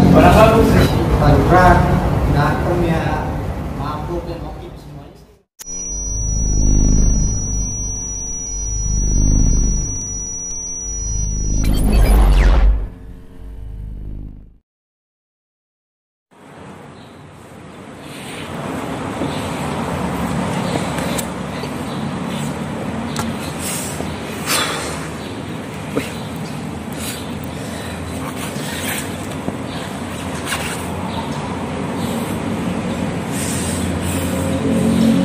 Orang bagus. Taruhan, datang ya, mabuk dan oke semuanya sih.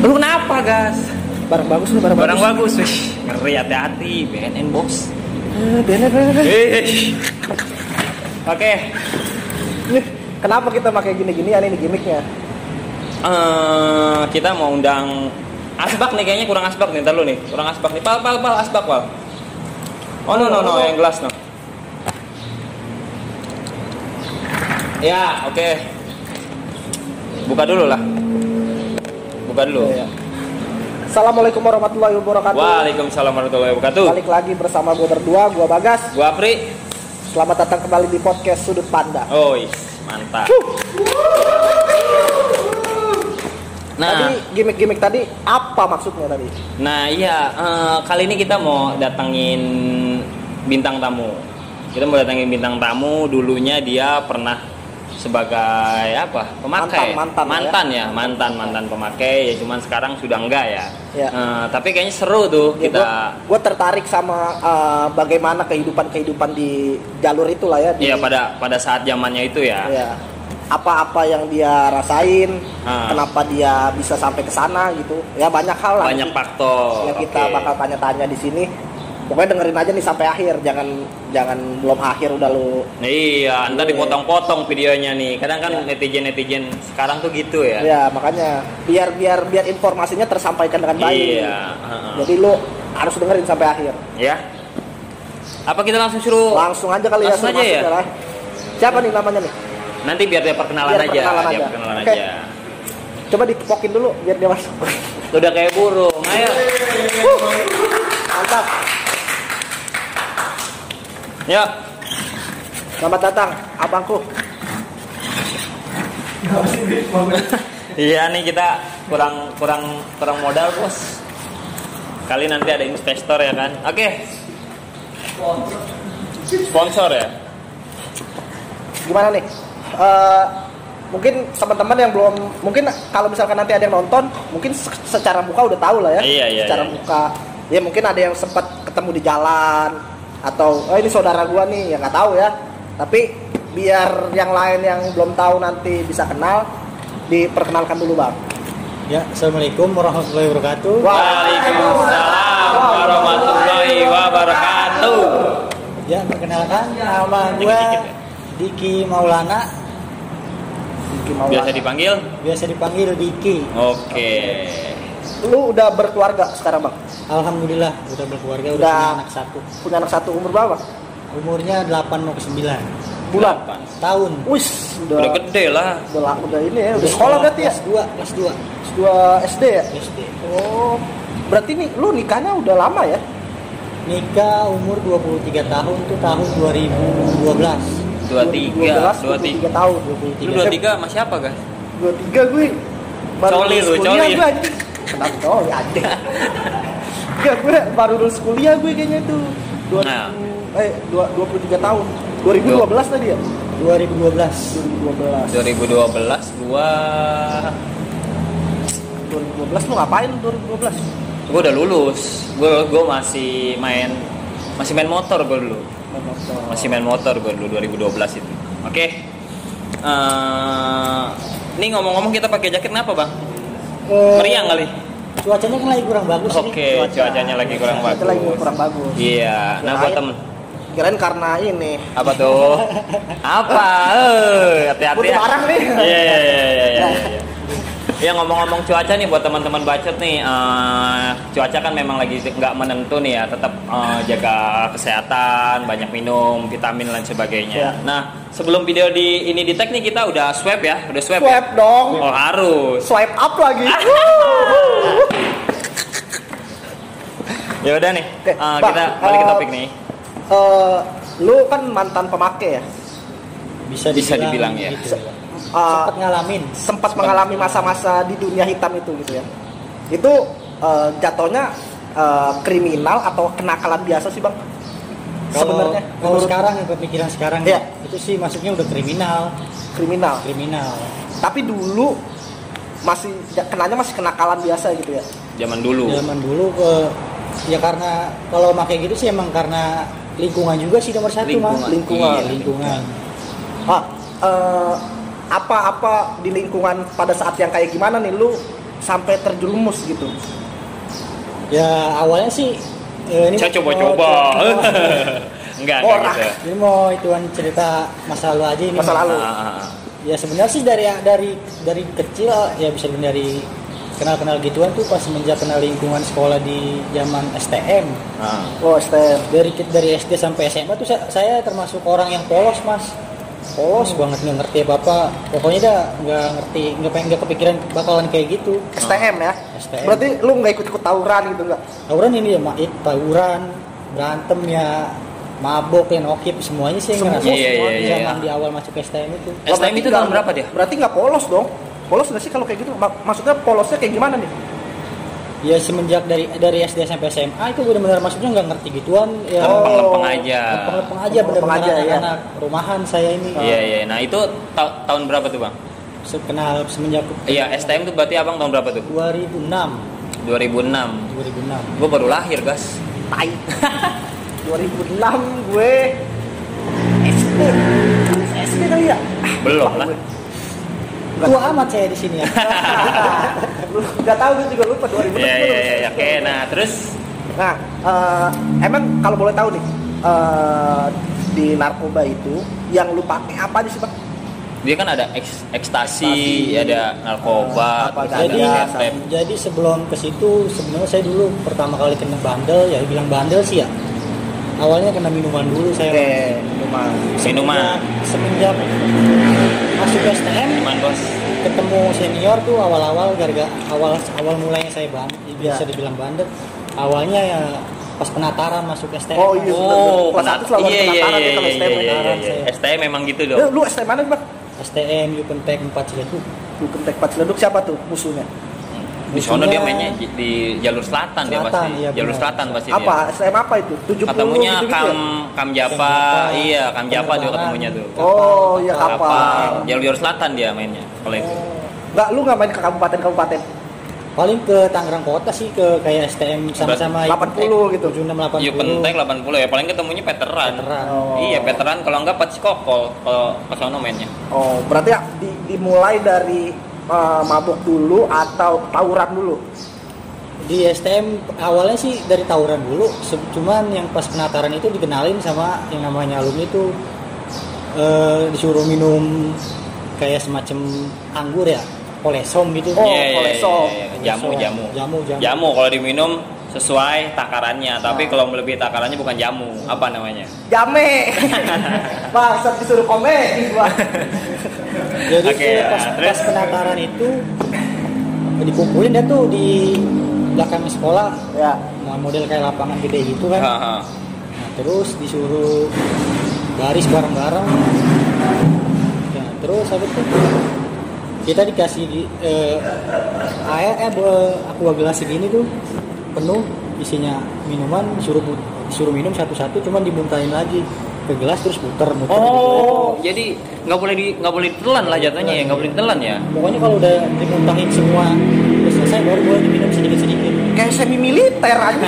Lu kenapa, Gas? Barang bagus nih, Barang bagus, wih. Ngeri, hati-hati, BNN, Bos. Bener. Oke. Nih, kenapa kita pakai gini-gini? Ini gimmicknya. Kita mau undang asbak nih, kayaknya kurang asbak nih, ntar lu nih. Kurang asbak nih. Pal, asbak, Pal. Oh, no, yang gelas, no. Ya, oke. Buka dulu lah. Buka dulu. Ya. Assalamualaikum warahmatullahi wabarakatuh. Waalaikumsalam warahmatullahi wabarakatuh. Balik lagi bersama gue berdua, gue Bagas. Gua Apri. Selamat datang kembali di podcast Sudut Panda. Oh, mantap. Nah, Tadi gimmick tadi apa maksudnya tadi? Nah iya, kali ini kita mau datengin bintang tamu. Kita mau datengin bintang tamu. Dulunya dia pernah sebagai apa? Pemakai. Mantan pemakai. Ya cuman sekarang sudah enggak ya. Ya. Tapi kayaknya seru tuh Ya, kita. Gue tertarik sama bagaimana kehidupan di jalur itulah ya. Iya pada saat zamannya itu ya. Ya. Apa-apa yang dia rasain, kenapa dia bisa sampai ke sana gitu. Ya banyak hal lah. Banyak faktor. Yang kita bakal tanya-tanya di sini. Pokoknya dengerin aja nih sampai akhir, jangan belum akhir udah lu. Iya, ntar dipotong-potong videonya nih. Kadang kan netizen sekarang tuh gitu ya. Ya makanya biar informasinya tersampaikan dengan baik. Iya. Jadi lu harus dengerin sampai akhir. Ya. Apa kita langsung suruh? Langsung aja kali Langsung ya. aja ya? Lah. Siapa nih namanya nih? Nanti biar dia perkenalan aja. Oke. Coba ditepokin dulu biar dia masuk. Udah kayak burung. Ayo. Mantap. Yuk. Selamat datang, abangku. Iya nih kita kurang modal, Bos. Kali nanti ada investor ya kan. Oke. Sponsor ya. Gimana nih? Mungkin teman-teman yang belum, mungkin kalau misalkan nanti ada yang nonton, mungkin secara muka udah tahu lah ya. Iya. Secara muka, ya mungkin ada yang sempat ketemu di jalan atau ini saudara gua nih, ya nggak tahu ya. Tapi biar yang lain yang belum tahu nanti bisa kenal, diperkenalkan dulu bang. Ya, assalamualaikum warahmatullahi wabarakatuh. Waalaikumsalam warahmatullahi wabarakatuh. Ya, perkenalkan nama gue Diki Maulana. Biasa dipanggil Diki. Oke. Lu udah berkeluarga sekarang bang? Alhamdulillah udah berkeluarga, udah punya anak satu. Punya anak satu, umur berapa? Umurnya 8 mau ke 9 bulan. Tahun. Wis, Udah gede lah. Udah ini ya, udah sekolah berarti ya? Kelas 2. Kelas 2 SD ya? SD. Oh, berarti nih lu nikahnya udah lama ya? Nikah umur 23 tahun tuh tahun 2012. 23 tahun. Lu 23 masih apa, Guys? 23 gue. Coli lu, coli. Kenapa coli aja? Enggak, gue baru lulus kuliah gue kayaknya tuh. 23 tahun. 2012 tadi ya? 2012 gua 2012 lu ngapain 2012? Gua udah lulus. Gua masih main motor gua dulu. Masih main motor gua dulu 2012 itu. Oke. Ini ngomong-ngomong kita pakai jaket kenapa, Bang? Meriang kali. Cuacanya kan lagi kurang bagus. Oke, cuacanya lagi kurang bagus. Iya, nah buat temen. Kirain karena ini. Apa tuh? Apa? Hati-hati ya. Barang nih. Iya. Ya ngomong-ngomong cuaca nih buat teman-teman bacot nih, cuaca kan memang lagi nggak menentu nih ya, tetap jaga kesehatan, banyak minum vitamin dan sebagainya. Ya. Nah sebelum video ini di tag nih kita udah swab ya, Swipe ya? dong. Oh harus. Swipe up lagi. Ya udah nih, Oke, kita balik ke topik nih. Lu kan mantan pemakai ya? Bisa dibilang ya. gitu. Sempat mengalami masa-masa di dunia hitam itu gitu ya. Itu jatuhnya kriminal atau kenakalan biasa sih bang? Sebenarnya kalau sekarang yang kepikiran sekarang ya, itu sih masuknya udah kriminal. Tapi dulu kenanya masih kenakalan biasa gitu ya. Zaman dulu ya karena kalau pakai gitu sih emang karena lingkungan juga sih nomor satu. Lingkungan. Apa di lingkungan pada saat yang kayak gimana nih lu sampai terjerumus gitu? Ya awalnya sih ini saya coba-coba. Enggak gitu. Ini mau ituan cerita masa lalu aja ini. Masa lalu. Ya sebenarnya sih dari kecil ya bisa dari kenal gituan tuh pas semenjak kenal lingkungan sekolah di zaman STM. Oh STM. Dari SD sampai SMA tuh saya termasuk orang yang polos mas. Polos banget, nggak ngerti apa-apa. Pokoknya dah nggak ngerti, nggak kepikiran bakalan kayak gitu. STM ya. STM. Berarti lu nggak ikut tawuran gitu nggak? Tawuran ini ya tawuran, berantem ya, mabok ya, nokip semuanya sih ngerasa. Iya. Zaman di awal masuk STM itu. STM itu tahun berapa dia? Berarti nggak polos dong? Polos nggak sih kalau kayak gitu? Maksudnya polosnya kayak gimana nih? Ya semenjak dari SD sampai SMA itu benar-benar masuknya nggak ngerti gituan ya. Lempeng aja benar-benar ya. anak rumahan saya ini. Iya. Nah itu tahun berapa tuh bang? Kenal semenjak. Iya STM tuh berarti abang tahun berapa tuh? 2006. 2006. Gue baru lahir gas. Tai. 2006 gue SD kali ya? Belum lah. Tua amat saya di sini ya. Gak tahu gue juga lupa 2006. Iya. Oke, nah terus. Nah, emang kalau boleh tahu nih di narkoba itu yang lu pakai apa aja sih bang? Dia kan ada ekstasi, ada narkoba, jadi sebelum ke situ sebenarnya saya dulu pertama kali kena bandel ya bilang bandel sih ya. Awalnya kena minuman dulu saya. Minuman. Semenjak masuk STM, minuman bos. Ketemu senior tuh awal-awal gara-gara awal mulainya saya bisa dibilang bandel. Awalnya ya pas penataran masuk STM. Oh iya. Kelas 1 selalu penataran ya kalau STM. STM memang gitu dong. Lu STM mana bang? STM Yukentek 4 Ciledug. Yukentek 4 Ciledug siapa tuh musuhnya? Di sana dia mainnya di jalur selatan dia pasti. Iya, jalur selatan pasti dia. Apa? STM apa itu? 70 ketemunya gitu Kam Japa. Iya, Kam Japa dia ketemunya tuh. Oh, iya Kapal. Jalur selatan dia mainnya kalau itu. Enggak, lu enggak main ke kabupaten-kabupaten? Paling ke Tangerang Kota sih ke kayak STM sama-sama 80 gitu. 76 80. Iya penting 80 ya paling ketemunya veteran. Iya veteran kalau enggak Pak Cikokol kalau ke sono mainnya. Oh, berarti ya dimulai dari mabuk dulu atau tawuran dulu? Di STM awalnya sih dari tawuran dulu, cuman yang pas penataran itu dikenalin sama yang namanya alumni itu disuruh minum kayak semacam anggur ya, kolesom gitu. Kolesom. Jamu kalau diminum sesuai takarannya, tapi kalau melebihi takarannya bukan jamu, apa namanya? Jame. Bangsat disuruh komedi gua. Jadi pas penataran itu dikumpulin dia tuh di belakang sekolah ya, model kayak lapangan gede gitu kan. Nah, terus disuruh baris bareng-bareng. Ya, terus habis itu kita dikasih air aqua gelas segini tuh penuh isinya minuman, disuruh minum satu-satu, cuman dimuntahin lagi ke gelas terus muter gitu. Jadi nggak boleh ditelan lah jatuhnya ya, nggak boleh ditelan ya. Pokoknya kalau udah dimuntahin semua udah selesai baru boleh diminum sedikit. Kayak semi militer aja.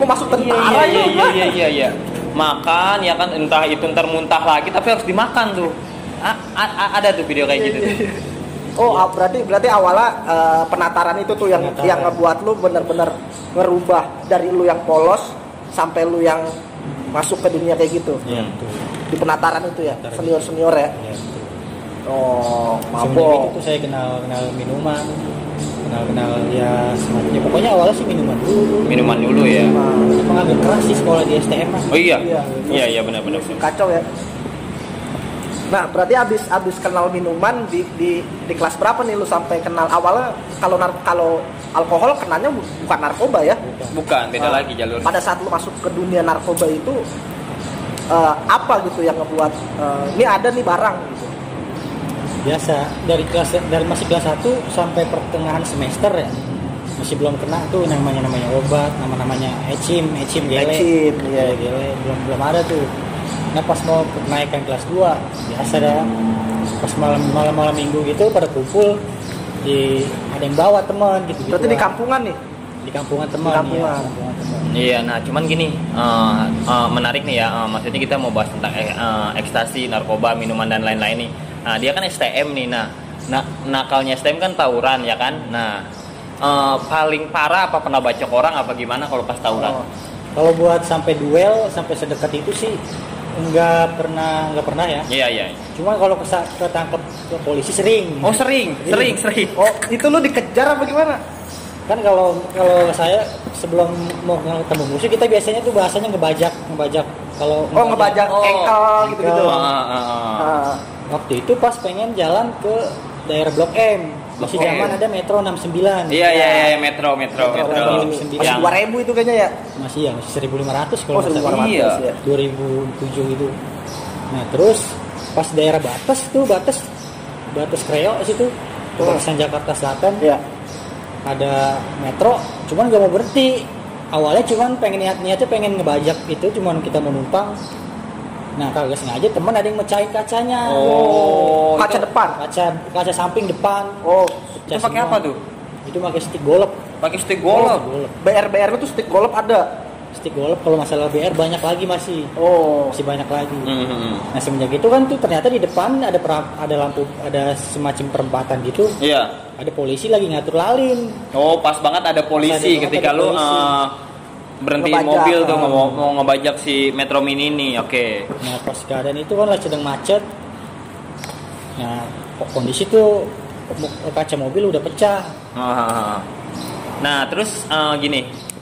Mau masuk tentara Iya. Makan ya kan, entah itu ntar muntah lagi tapi harus dimakan tuh. Ada tuh video kayak gitu. Oh, berarti awalnya penataran itu tuh yang ngebuat lu bener-bener ngerubah dari lu yang polos sampai lu yang masuk ke dunia kayak gitu. Iya, di penataran itu ya, senior ya. Iya, oh, mabok. Itu saya kenal minuman, kenal ya semacamnya. Pokoknya awalnya sih minuman dulu ya. Emang agak keras sih sekolah di STM mas. Oh iya benar. Kacau ya. Nah, berarti abis kenal minuman di kelas berapa nih lu sampai kenal? Awalnya kalau alkohol kenalnya bukan narkoba ya? Bukan, beda lagi jalur. Pada saat lu masuk ke dunia narkoba itu apa gitu yang ngebuat ini ada nih barang gitu? Biasa dari masih kelas 1 sampai pertengahan semester ya. Masih belum kena tuh namanya obat, namanya ecim gele. Iya. Gele belum ada tuh. Nah pas mau kenaikan kelas 2 biasa dah. Pas malam minggu gitu pada kumpul ada yang bawa teman gitu. Berarti di kampungan nih? Di kampungan teman. Iya, nah cuman gini, menarik nih ya, maksudnya kita mau bahas tentang ekstasi, narkoba, minuman dan lain-lain nih. Nah dia kan STM nih, nah nakalnya STM kan tawuran ya kan. Nah paling parah apa pernah bacok orang apa gimana kalau pas tawuran? Kalau buat sampai duel sampai sedekat itu sih nggak pernah ya. Iya. Cuma kalau ketangkep ke polisi sering. Oh sering. Oh itu lu dikejar apa gimana? Kan kalau saya sebelum mau ketemu musuh kita biasanya tuh bahasanya ngebajak kalau ngebajak engkel gitu. Waktu itu pas pengen jalan ke daerah Blok M masih zaman ada Metro 69. Iya Metro. Masih 2.000 itu kayaknya ya? Masih 1.500 kalau nggak salah. Iya. 2007 itu. Nah terus pas daerah batas Kreo situ Perbatasan Jakarta Selatan. Iya. Ada Metro, cuman gak mau berhenti. Awalnya cuman niatnya pengen ngebajak itu, cuman kita mau numpang. Nah kagak sengaja teman ada yang mecahin kacanya. Oh, kaca itu, depan, kaca samping depan. Oh, itu pakai apa tuh? Itu pakai stick golep. Pakai stick golep. BR itu stick golep ada. Stick golep kalau masalah BR banyak lagi masih banyak lagi. Nah semenjak itu kan tuh ternyata di depan ada lampu, ada semacam perempatan gitu. Iya. Ada polisi lagi ngatur lalin. Oh pas banget ada polisi ketika lu berhenti mobil tuh mau ngebajak si Metro Mini ini. Oke. Nah pas keadaan itu kan lagi sedang macet. Nah kondisi tuh kaca mobil udah pecah. Nah terus gini.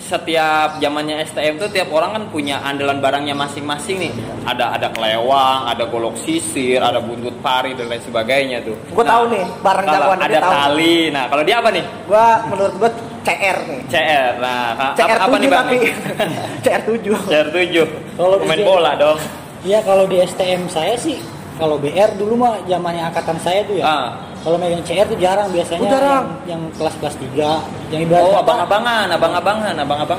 Setiap zamannya STM tuh tiap orang kan punya andalan barangnya masing-masing nih. Ada kelewang, ada golok sisir, ada buntut pari dan lain sebagainya tuh. Gue tahu nih barang jagoan ada tali. Nah, kalau dia apa nih? Menurut gue CR nih. CR. Nah, CR apa nih Bang? Tapi CR7. CR7. Kalau pemain bola dong. Iya, kalau di STM saya sih kalau BR dulu mah zamannya angkatan saya tuh ya. Kalau megang CR tuh jarang biasanya. Yang kelas 3, yang ibarat abang-abangan.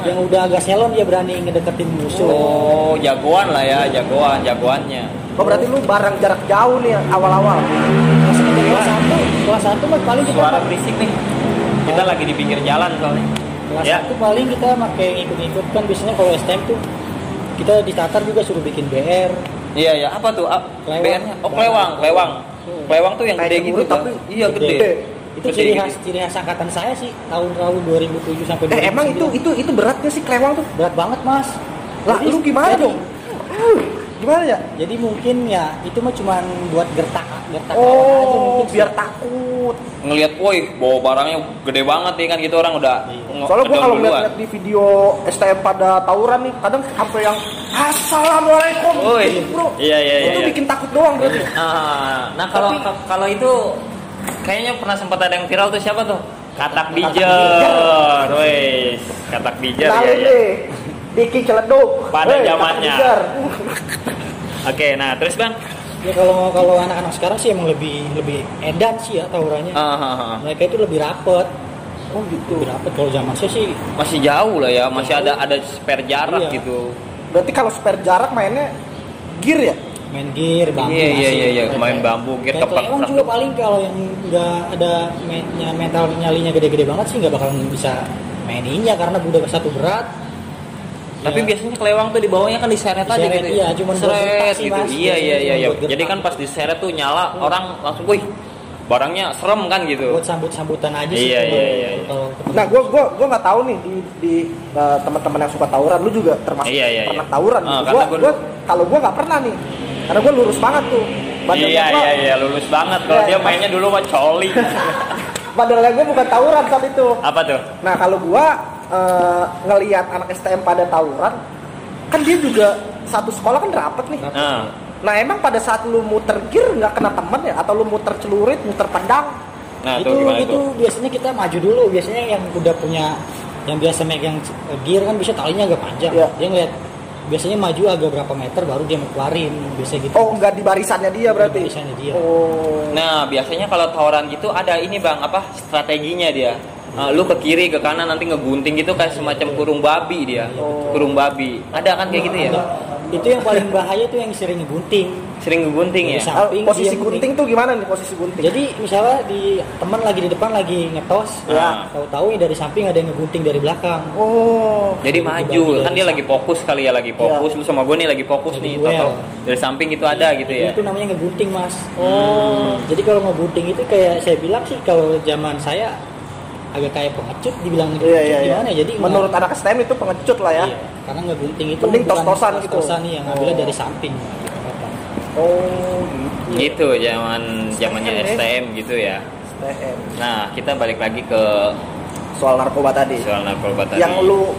Yang udah agak selon dia berani ngedeketin musuh. Oh, jagoan lah ya, jagoannya. Oh, berarti lu barang jarak jauh nih awal-awal. Kelas 1 mah paling kita suara berisik nih. Kita lagi di pinggir jalan soalnya. Kelas 1 paling kita pakai ikut-ikut kan biasanya kalau STM tuh kita ditatar juga suruh bikin BR. Iya, apa tuh? BR-nya? Oh, kelewang. Kelewang tuh yang gede gitu tapi iya gede. Itu ciri khas angkatan saya sih tahun 2007 sampai 2009. Emang itu beratnya sih kelewang tuh? Berat banget, Mas. Lah, lu gimana dong? Gimana ya? Jadi mungkin ya itu mah cuman buat gertak aja mungkin biar takut. Ngelihat, woi, bawa barangnya gede banget nih kan gitu orang udah. Soalnya gua kalau ngeliat di video STM pada tawuran nih, kadang sampai yang assalamualaikum, bro. Iya. Itu bikin takut doang berarti. Nah kalau itu kayaknya pernah sempat ada yang viral tuh siapa tuh? Katak Bijer, wes, Katak Bijer ya. Diki Celeduk pada zamannya. Oke, nah terus Bang. Ya kalau anak-anak sekarang sih emang lebih edan sih ya tawurannya. Mereka itu lebih rapet. Oh gitu. Lebih rapet. Kalau zaman saya sih masih jauh lah ya, masih ada spare jarak gitu. Berarti kalau spare jarak mainnya gear ya? Main gear, bambu. Iya, main bambu, gear kepak. Emang juga paling kalau yang udah ada mental nyalinya gede-gede banget sih nggak bakalan bisa maininnya karena udah satu berat. Tapi biasanya kelewang tuh di bawahnya kan diseret aja gitu. Iya, cuma seret gitu. Iya. Jadi kan pas diseret tuh nyala, orang langsung, wih, barangnya serem kan gitu. Buat sambut-sambutan aja sih. Iya. Nah, gua nggak tahu nih di teman-teman yang suka tawuran, lu juga termasuk pernah tawuran. Kalau gua nggak pernah nih, karena gua lurus banget tuh. Iya, lurus banget. Kalau dia mainnya dulu mah coli. Padahal gua bukan tawuran saat itu. Apa tuh? Nah, kalau gua ngelihat anak STM pada tawuran, kan dia juga satu sekolah kan rapet nih. Nah emang pada saat lu muter gear nggak kena temen ya? Atau lu muter celurit, muter pedang? Nah itu biasanya kita maju dulu. Biasanya yang udah punya, yang biasa megang gear kan bisa talinya agak panjang. Dia ngeliat biasanya maju agak berapa meter baru dia mau keluarin biasanya gitu. Oh, nggak di barisannya dia berarti? Di barisannya dia. Oh. Nah, biasanya kalau tawuran gitu ada ini Bang, apa strateginya dia. Lu ke kiri ke kanan nanti ngegunting gitu kayak semacam kurung babi dia. Kurung babi. Ada kan kayak gitu ya? Itu yang paling bahaya tuh yang sering ngegunting. Sering ngegunting ya? Posisi gunting tuh gimana nih posisi gunting? Jadi misalnya di teman lagi di depan lagi ngetos, ya tahu-tahu dari samping ada yang ngegunting dari belakang. Oh. Jadi maju kan dia lagi fokus kali ya, lagi fokus. Lu sama gue nih lagi fokus nih. Tahu dari samping itu ada gitu ya. Itu namanya ngegunting, Mas. Jadi kalau ngegunting itu kayak saya bilang sih kalau zaman saya agak kayak pengecut dibilang gimana. Jadi menurut anak STM itu pengecut lah ya. Iya, karena ngegunting itu mending tos-tosan gitu. Tos-tosan yang ngambilnya dari samping. Oh, gitu zamannya STM gitu ya. STM. Nah, kita balik lagi ke soal narkoba tadi. Yang lu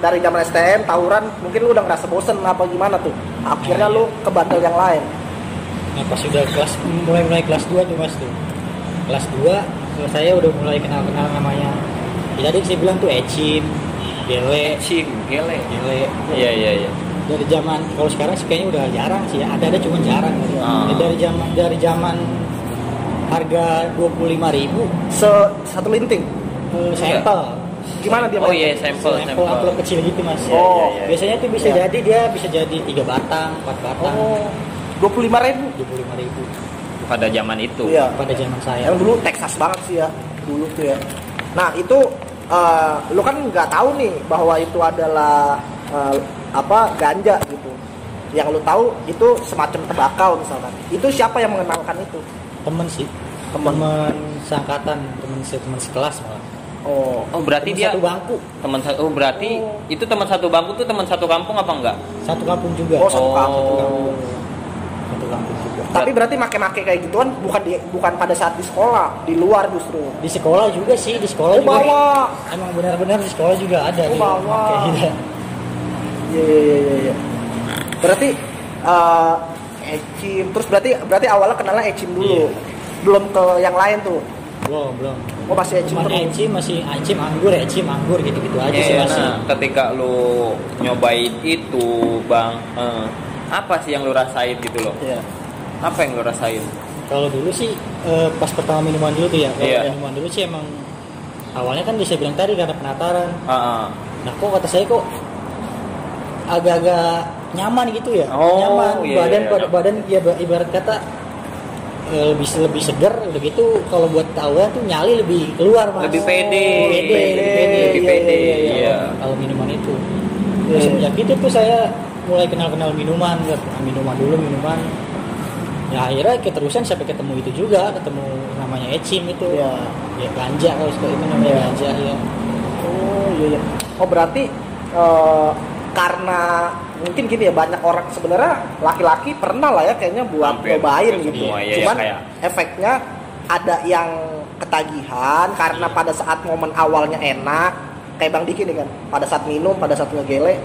dari zaman STM tawuran mungkin lu udah ngerasa bosen apa gimana tuh? Akhirnya lu ke bandel yang lain. Nah, pas sudah mulai kelas 2 tuh Mas tuh. Kelas 2 saya udah mulai kenal namanya. Ya, tadi saya bilang tuh ecim, gele. Iya. Dari zaman kalau sekarang sih kayaknya udah jarang sih ya. Ada cuma jarang. Dari zaman harga 25.000 satu linting. Sampel. Gimana dia? Oh iya, sampel amplop kecil gitu Mas. Iya. Biasanya tuh bisa jadi dia bisa jadi 3 batang, 4 batang. 25.000 pada zaman itu. Iya. Pada zaman saya. Yang dulu Texas banget sih ya, dulu tuh ya. Nah itu lu kan nggak tahu nih bahwa itu adalah ganja gitu. Yang lu tahu itu semacam tembakau misalkan. Itu siapa yang mengenalkan itu? Temen sih. Temen seangkatan, temen sekelas malah. Oh berarti temen dia satu bangku. Berarti itu teman satu bangku tuh teman satu kampung apa enggak? Satu kampung juga. Satu kampung. Satu kampung juga. Tapi berarti make-make kayak gituan bukan pada saat di sekolah, di luar justru. Di sekolah juga sih, di sekolah juga. Bawa. Emang benar-benar di sekolah juga ada. Bawa. Iya. Berarti ecim, terus berarti awalnya kenalnya ecim dulu. Iya. Belum ke yang lain tuh. Belum. Oh masih ecim terus. Ecim anggur gitu-gitu aja sih masih. Nah, ketika lu nyobain itu, Bang, apa sih yang lu rasain gitu loh? Iya. Apa yang lu rasain? Kalau dulu sih pas pertama minuman dulu tuh ya. Minuman dulu sih emang awalnya kan bisa bilang tadi karena penataran. Nah kok kata saya kok agak-agak nyaman gitu ya. Nyaman badan ya ibarat kata lebih segar udah gitu. Kalau buat tawuran tuh nyali lebih keluar Mas. Lebih pede. Iya. Kalau minuman itu. Semenjak itu tuh saya mulai kenal minuman minuman. Ya akhirnya keterusan sampai ketemu itu juga, ketemu namanya ecim itu. Ya ganja kalau itu namanya ganja ya. Oh iya. Oh berarti karena mungkin gini ya, banyak orang sebenarnya laki-laki pernah lah ya kayaknya buat nyobain gitu. Cuman efeknya ada yang ketagihan karena pada saat momen awalnya enak, kayak Bang Diki nih kan, pada saat minum, pada saat ngegele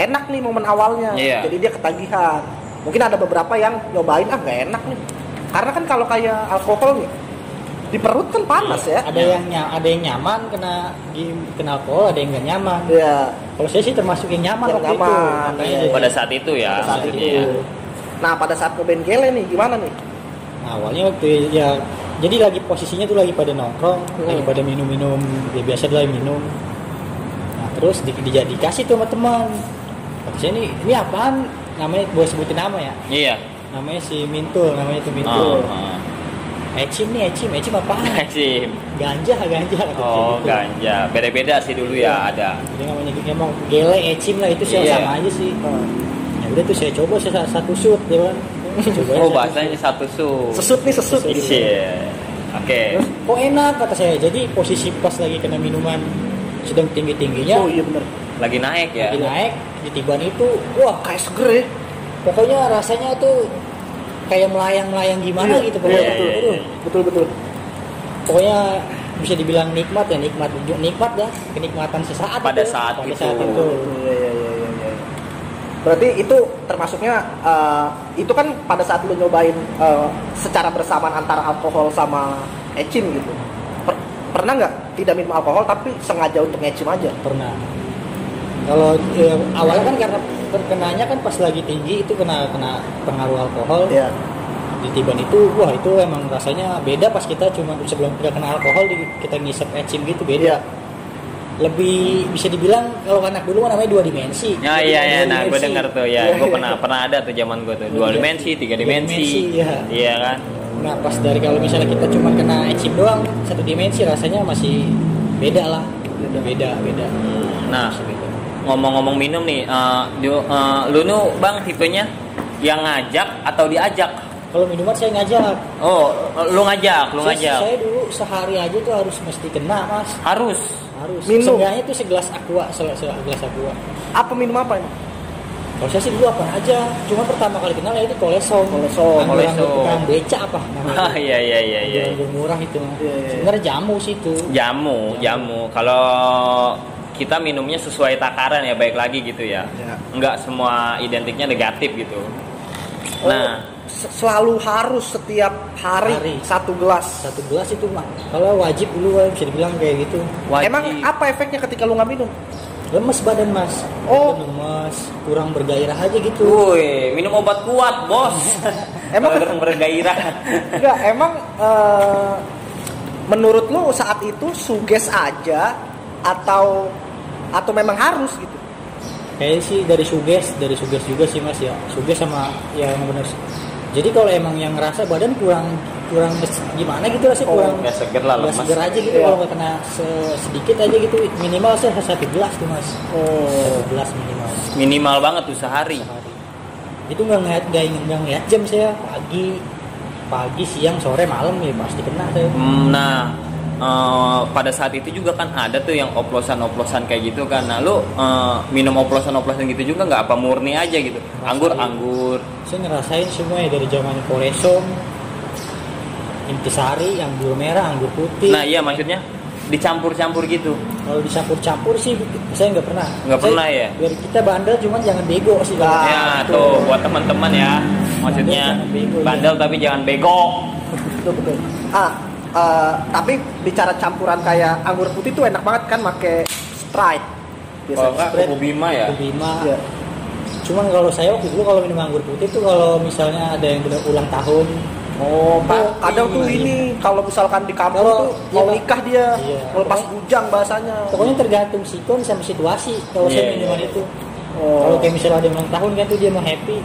enak nih momen awalnya, jadi dia ketagihan. Mungkin ada beberapa yang nyobain nggak enak nih, karena kan kalau kayak alkohol nih di perut kan panas ya. Ada yang nyaman kena alkohol, ada yang nggak nyaman. Iya. Kalau saya sih termasuk yang nyaman waktu itu. Pada saat itu ya. Nah pada saat nyobain gele nih gimana nih? Nah, awalnya waktu ya jadi lagi posisinya tuh lagi pada nongkrong, lagi pada minum-minum, ya biasa lagi minum. Nah terus dikasih tuh sama teman. Kata saya ini apaan? Namanya gue sebutin nama ya. Iya. Namanya si Mintul, namanya itu Mintul. Ecim apaan? Ecim. Ganja kata gitu. Ganja. Beda-beda sih dulu ya ada. Jadi namanya emang gele ecim lah itu sama aja sih. Ya udah tuh saya coba satu shoot ya kan. Bahasanya satu shoot. Sesut. Iya. Oke. Kok enak kata saya. Jadi posisi pas lagi kena minuman sedang tinggi-tingginya. Oh iya benar. Lagi naik ya. Lagi naik di tiban itu, wah kayak seger ya. Pokoknya rasanya tuh kayak melayang gimana gitu pokoknya. Betul. Pokoknya bisa dibilang nikmat dah, kenikmatan sesaat pada saat itu. Iya. Berarti itu termasuknya itu kan pada saat lu nyobain secara bersamaan antara alkohol sama ecim gitu. Pernah nggak tidak minum alkohol tapi sengaja untuk ecim aja? Pernah. Kalau awalnya kan karena terkenanya kan pas lagi tinggi itu kena pengaruh alkohol. Iya. Di Tiban itu, wah itu emang rasanya beda pas kita cuma sebelum kita kena alkohol kita ngisep ecim gitu beda. Iya. Lebih bisa dibilang kalau anak dulu kan namanya 2 dimensi. Ya iya, nah gue dengar tuh ya, gue pernah ada tuh zaman gue tuh 2 dimensi, 3 dimensi. Iya kan. Nah pas dari kalau misalnya kita cuma kena ecim doang 1 dimensi rasanya masih beda lah, beda. Nah ngomong-ngomong minum nih, lu nu bang tipenya yang ngajak atau diajak? Kalau minuman saya ngajak. Oh, lu ngajak. Saya dulu sehari aja tuh harus mesti kena mas. Harus. Minum. Seenggaknya tuh segelas aqua. Apa minum apa ini? Kalau saya sih dulu apa aja. Cuma pertama kali kenal ya itu kolesom. Anggur beca apa namanya? Iya. Anggur murah itu. Sebenarnya jamu sih itu. Jamu. Kalau kita minumnya sesuai takaran ya, baik lagi gitu ya. Enggak semua identiknya negatif gitu. Nah, selalu harus setiap hari 1 gelas. 1 gelas itu mah. Kalau wajib dulu bisa dibilang kayak gitu. Wajib. Emang apa efeknya ketika lu nggak minum? Lemes badan mas. Lemes, kurang bergairah aja gitu. Woi, minum obat kuat bos. Emang kurang bergairah. Enggak, emang menurut lu saat itu suges aja atau memang harus gitu? Kayaknya sih dari suges juga sih mas ya. Suges sama ya yang benar. Jadi kalau emang yang ngerasa badan kurang gimana gitu lah sih, kurang ya seger lah, lemas. Seger aja gitu. Kalau nggak kena sedikit aja gitu, minimal saya 1 gelas tuh mas. 1 gelas Minimal banget tuh sehari. Itu nggak ngeliat jam, saya pagi siang sore malam ya pasti kena saya. Nah pada saat itu juga kan ada tuh yang oplosan kayak gitu kan. Nah lu minum oplosan gitu juga nggak, apa murni aja gitu? Anggur. Saya ngerasain semuanya dari zaman kolesom, intisari, anggur merah, anggur putih. Nah iya, maksudnya dicampur-campur gitu. Kalau dicampur-campur sih saya nggak pernah. Pernah ya? Biar kita bandel cuman jangan bego sih. Ya tuh buat teman-teman ya. Maksudnya bandel tapi jangan bego. Betul. Tapi bicara campuran kayak anggur putih tuh enak banget kan pakai Sprite. Kalau enggak Kubu Bima ya? Kubu Bima. Ya. Cuman kalau saya waktu dulu kalau minum anggur putih tuh kalau misalnya ada yang benar ulang tahun. Kadang tuh ini kalau misalkan di kampung tuh mau nikah dia, melepas bujang bahasanya. Pokoknya tergantung sikon sama situasi kalau saya minuman itu. Kalau kayak misalnya ada yang ulang tahun kan tuh dia mau happy,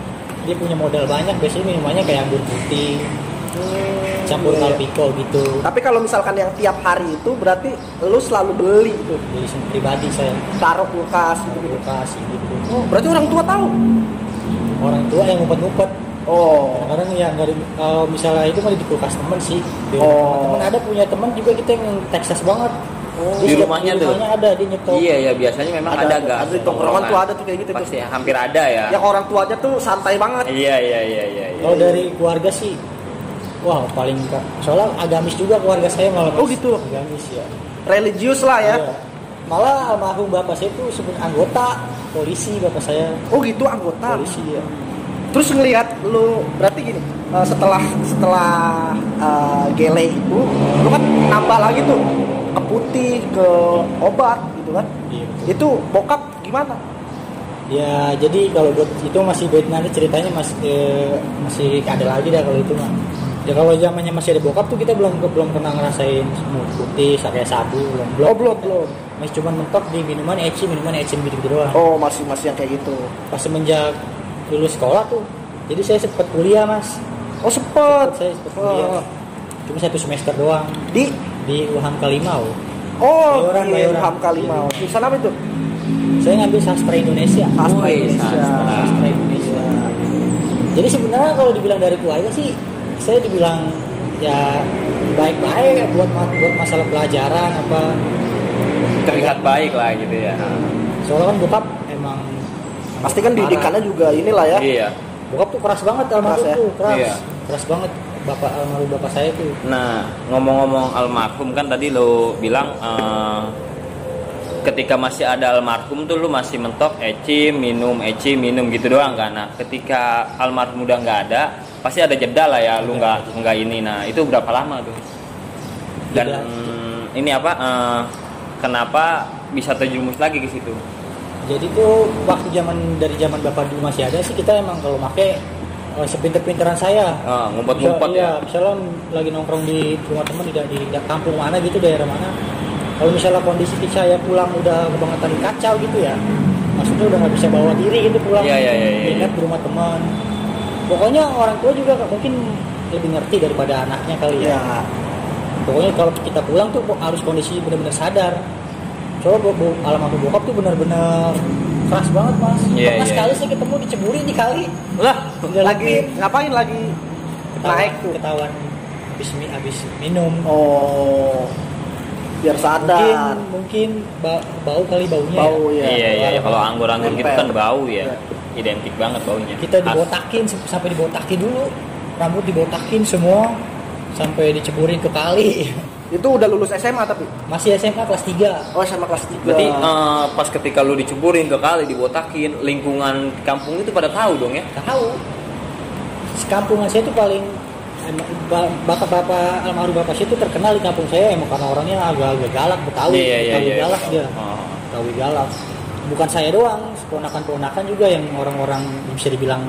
dia punya modal banyak, biasanya minumannya kayak anggur putih. Campur alkohol gitu. Tapi kalau misalkan yang tiap hari itu berarti lu selalu beli itu. Beli pribadi saya. Taruh kulkas gitu. Berarti orang tua tahu. Orang tua yang ngumpet-ngumpet. Kadang-kadang ya kalau misalnya itu mah di kulkas teman sih. Teman ada punya teman juga kita yang Texas banget. Di rumahnya tuh. Ada dia nyetok. Iya biasanya memang ada gas. Ada di tongkrongan tuh ada tuh kayak gitu. Pasti hampir ada ya. Yang orang tuanya tuh santai banget. Iya. Kalau dari keluarga sih, wah paling soalnya agamis juga keluarga saya malah. Gitu. Agamis ya. Religius lah ya. Iya. Malah almarhum bapak saya itu sebut anggota polisi bapak saya. Gitu, anggota polisi ya. Terus ngelihat lu berarti gini, setelah gele itu lu kan nambah lagi tuh ke putih, ke obat gitu kan. Iya. Itu bokap gimana? Ya jadi kalau buat itu masih beda, nanti ceritanya masih ada lagi dah kalau itu mah. Ya kalau zamannya masih ada bokap tuh kita belum pernah ngerasain semut putih, kayak sabu, belum. Masih cuma mentok di minuman ecim gitu doang. Masih yang kayak gitu. Pas semenjak lulus sekolah tuh, jadi saya sempat kuliah mas. Saya sempat kuliah. Cuma 1 semester doang. Di UHAM Kalimau. Bayoran UHAM Kalimau. Jurusan apa itu? Saya ngambil sastra Indonesia. Sastra Indonesia. Jadi sebenarnya kalau dibilang dari keluarga sih, saya dibilang ya baik-baik buat masalah pelajaran apa. Terlihat baik lah gitu ya. Soalnya kan bokap emang pasti kan didikannya juga inilah ya. Iya. Bokap tuh keras banget almarhum tuh, keras. Iya. Keras banget almarhum bapak saya tuh. Nah, ngomong-ngomong almarhum kan tadi lo bilang ketika masih ada almarhum tuh lu masih mentok ecim minum gitu doang kan. Nah, ketika almarhum udah nggak ada, pasti ada jeda lah ya, lu nggak ini. Nah, itu berapa lama tuh? Dan ini apa? Kenapa bisa terjerumus lagi ke situ? Jadi tuh waktu dari zaman bapak dulu masih ada sih, kita emang kalau pakai sepinter-pinteran saya. Ngumpet-ngumpet ya. Misalnya lagi nongkrong di rumah teman di kampung mana gitu, daerah mana. Kalau misalnya kondisi saya pulang udah kebangetan kacau gitu ya, maksudnya udah nggak bisa bawa diri gitu pulang. Ingat di rumah teman. Pokoknya orang tua juga mungkin lebih ngerti daripada anaknya kali ya. Pokoknya kalau kita pulang tuh harus kondisi benar-benar sadar. Soalnya almarhum bokap tuh benar-benar keras banget mas. Pernah sekali saya ketemu diceburin di kali. Lah, lagi ngapain lagi? Naik tuh. Ketahuan habis minum. Oh, biar sadar. Mungkin bau kali baunya. Bau ya. Iya. Kalau anggur-anggur gitu kan bau ya. Identik banget baunya. Kita dibotakin sampai dibotakin dulu. Rambut dibotakin semua sampai diceburin ke kali. Itu udah lulus SMA tapi? Masih SMA kelas 3. Oh, SMA kelas 3. Berarti pas ketika lu diceburin ke kali, dibotakin, lingkungan kampung itu pada tahu dong ya? Tahu. Sekampungan saya itu paling bapak-bapak almarhum bapak saya itu terkenal di kampung saya emang karena orangnya agak galak, Betawi. Galak dia. Betawi galak. Bukan saya doang, ponakan-ponakan juga yang orang-orang bisa dibilang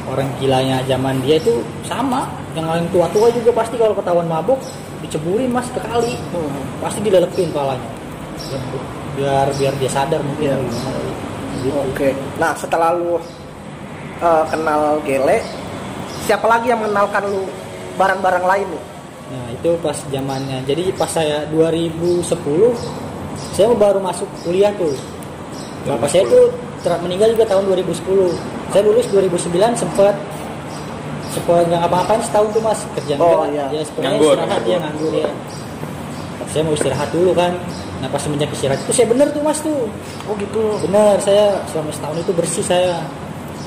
orang gilanya zaman dia itu sama. Yang tua-tua juga pasti kalau ketahuan mabuk diceburin mas ke kali, pasti dilelepin palanya biar dia sadar mungkin. Gitu. Oke. Nah setelah lu kenal Gele, siapa lagi yang mengenalkan lu barang-barang lain nih? Nah itu pas zamannya, jadi pas saya 2010 saya baru masuk kuliah tuh. Bapak saya tuh meninggal juga tahun 2010. Saya lulus 2009 sempat nggak apa-apain setahun tuh mas, kerja ya sebenarnya istirahat dia nganggur ya. Saya mau istirahat dulu kan. Nah pas semenjak istirahat itu saya bener tuh mas tuh. Oh gitu. Bener, saya selama setahun itu bersih saya.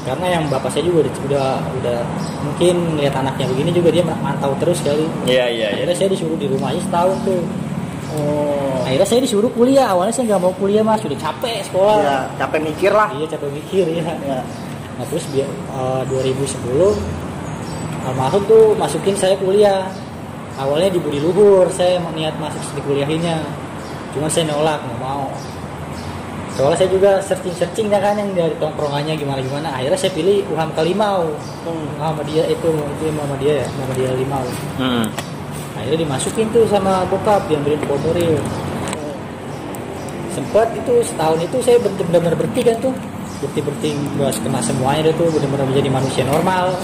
Karena yang bapak saya juga udah mungkin lihat anaknya begini juga dia mantau terus kali. Iya. Akhirnya saya disuruh di rumah aja setahun tuh. Akhirnya saya disuruh kuliah. Awalnya saya nggak mau kuliah mas, sudah capek sekolah. Ya, capek mikir lah. Iya capek mikir ya. Nah terus 2010 almarhum tuh masukin saya kuliah. Awalnya di Budi Luhur, saya niat masuk di kuliahinnya. Cuma saya nolak, nggak mau. Soalnya saya juga searching ya kan yang dari tongkrongannya gimana. Akhirnya saya pilih UHAM Kalimau. Muhammadiyah itu Muhammadiyah ya, Muhammadiyah Limau. Akhirnya dimasukin tuh sama bokap yang beliin formulir. Sempet itu setahun itu saya benar-benar berhenti kan tuh. Berhenti bahas kena semuanya itu benar-benar menjadi manusia normal.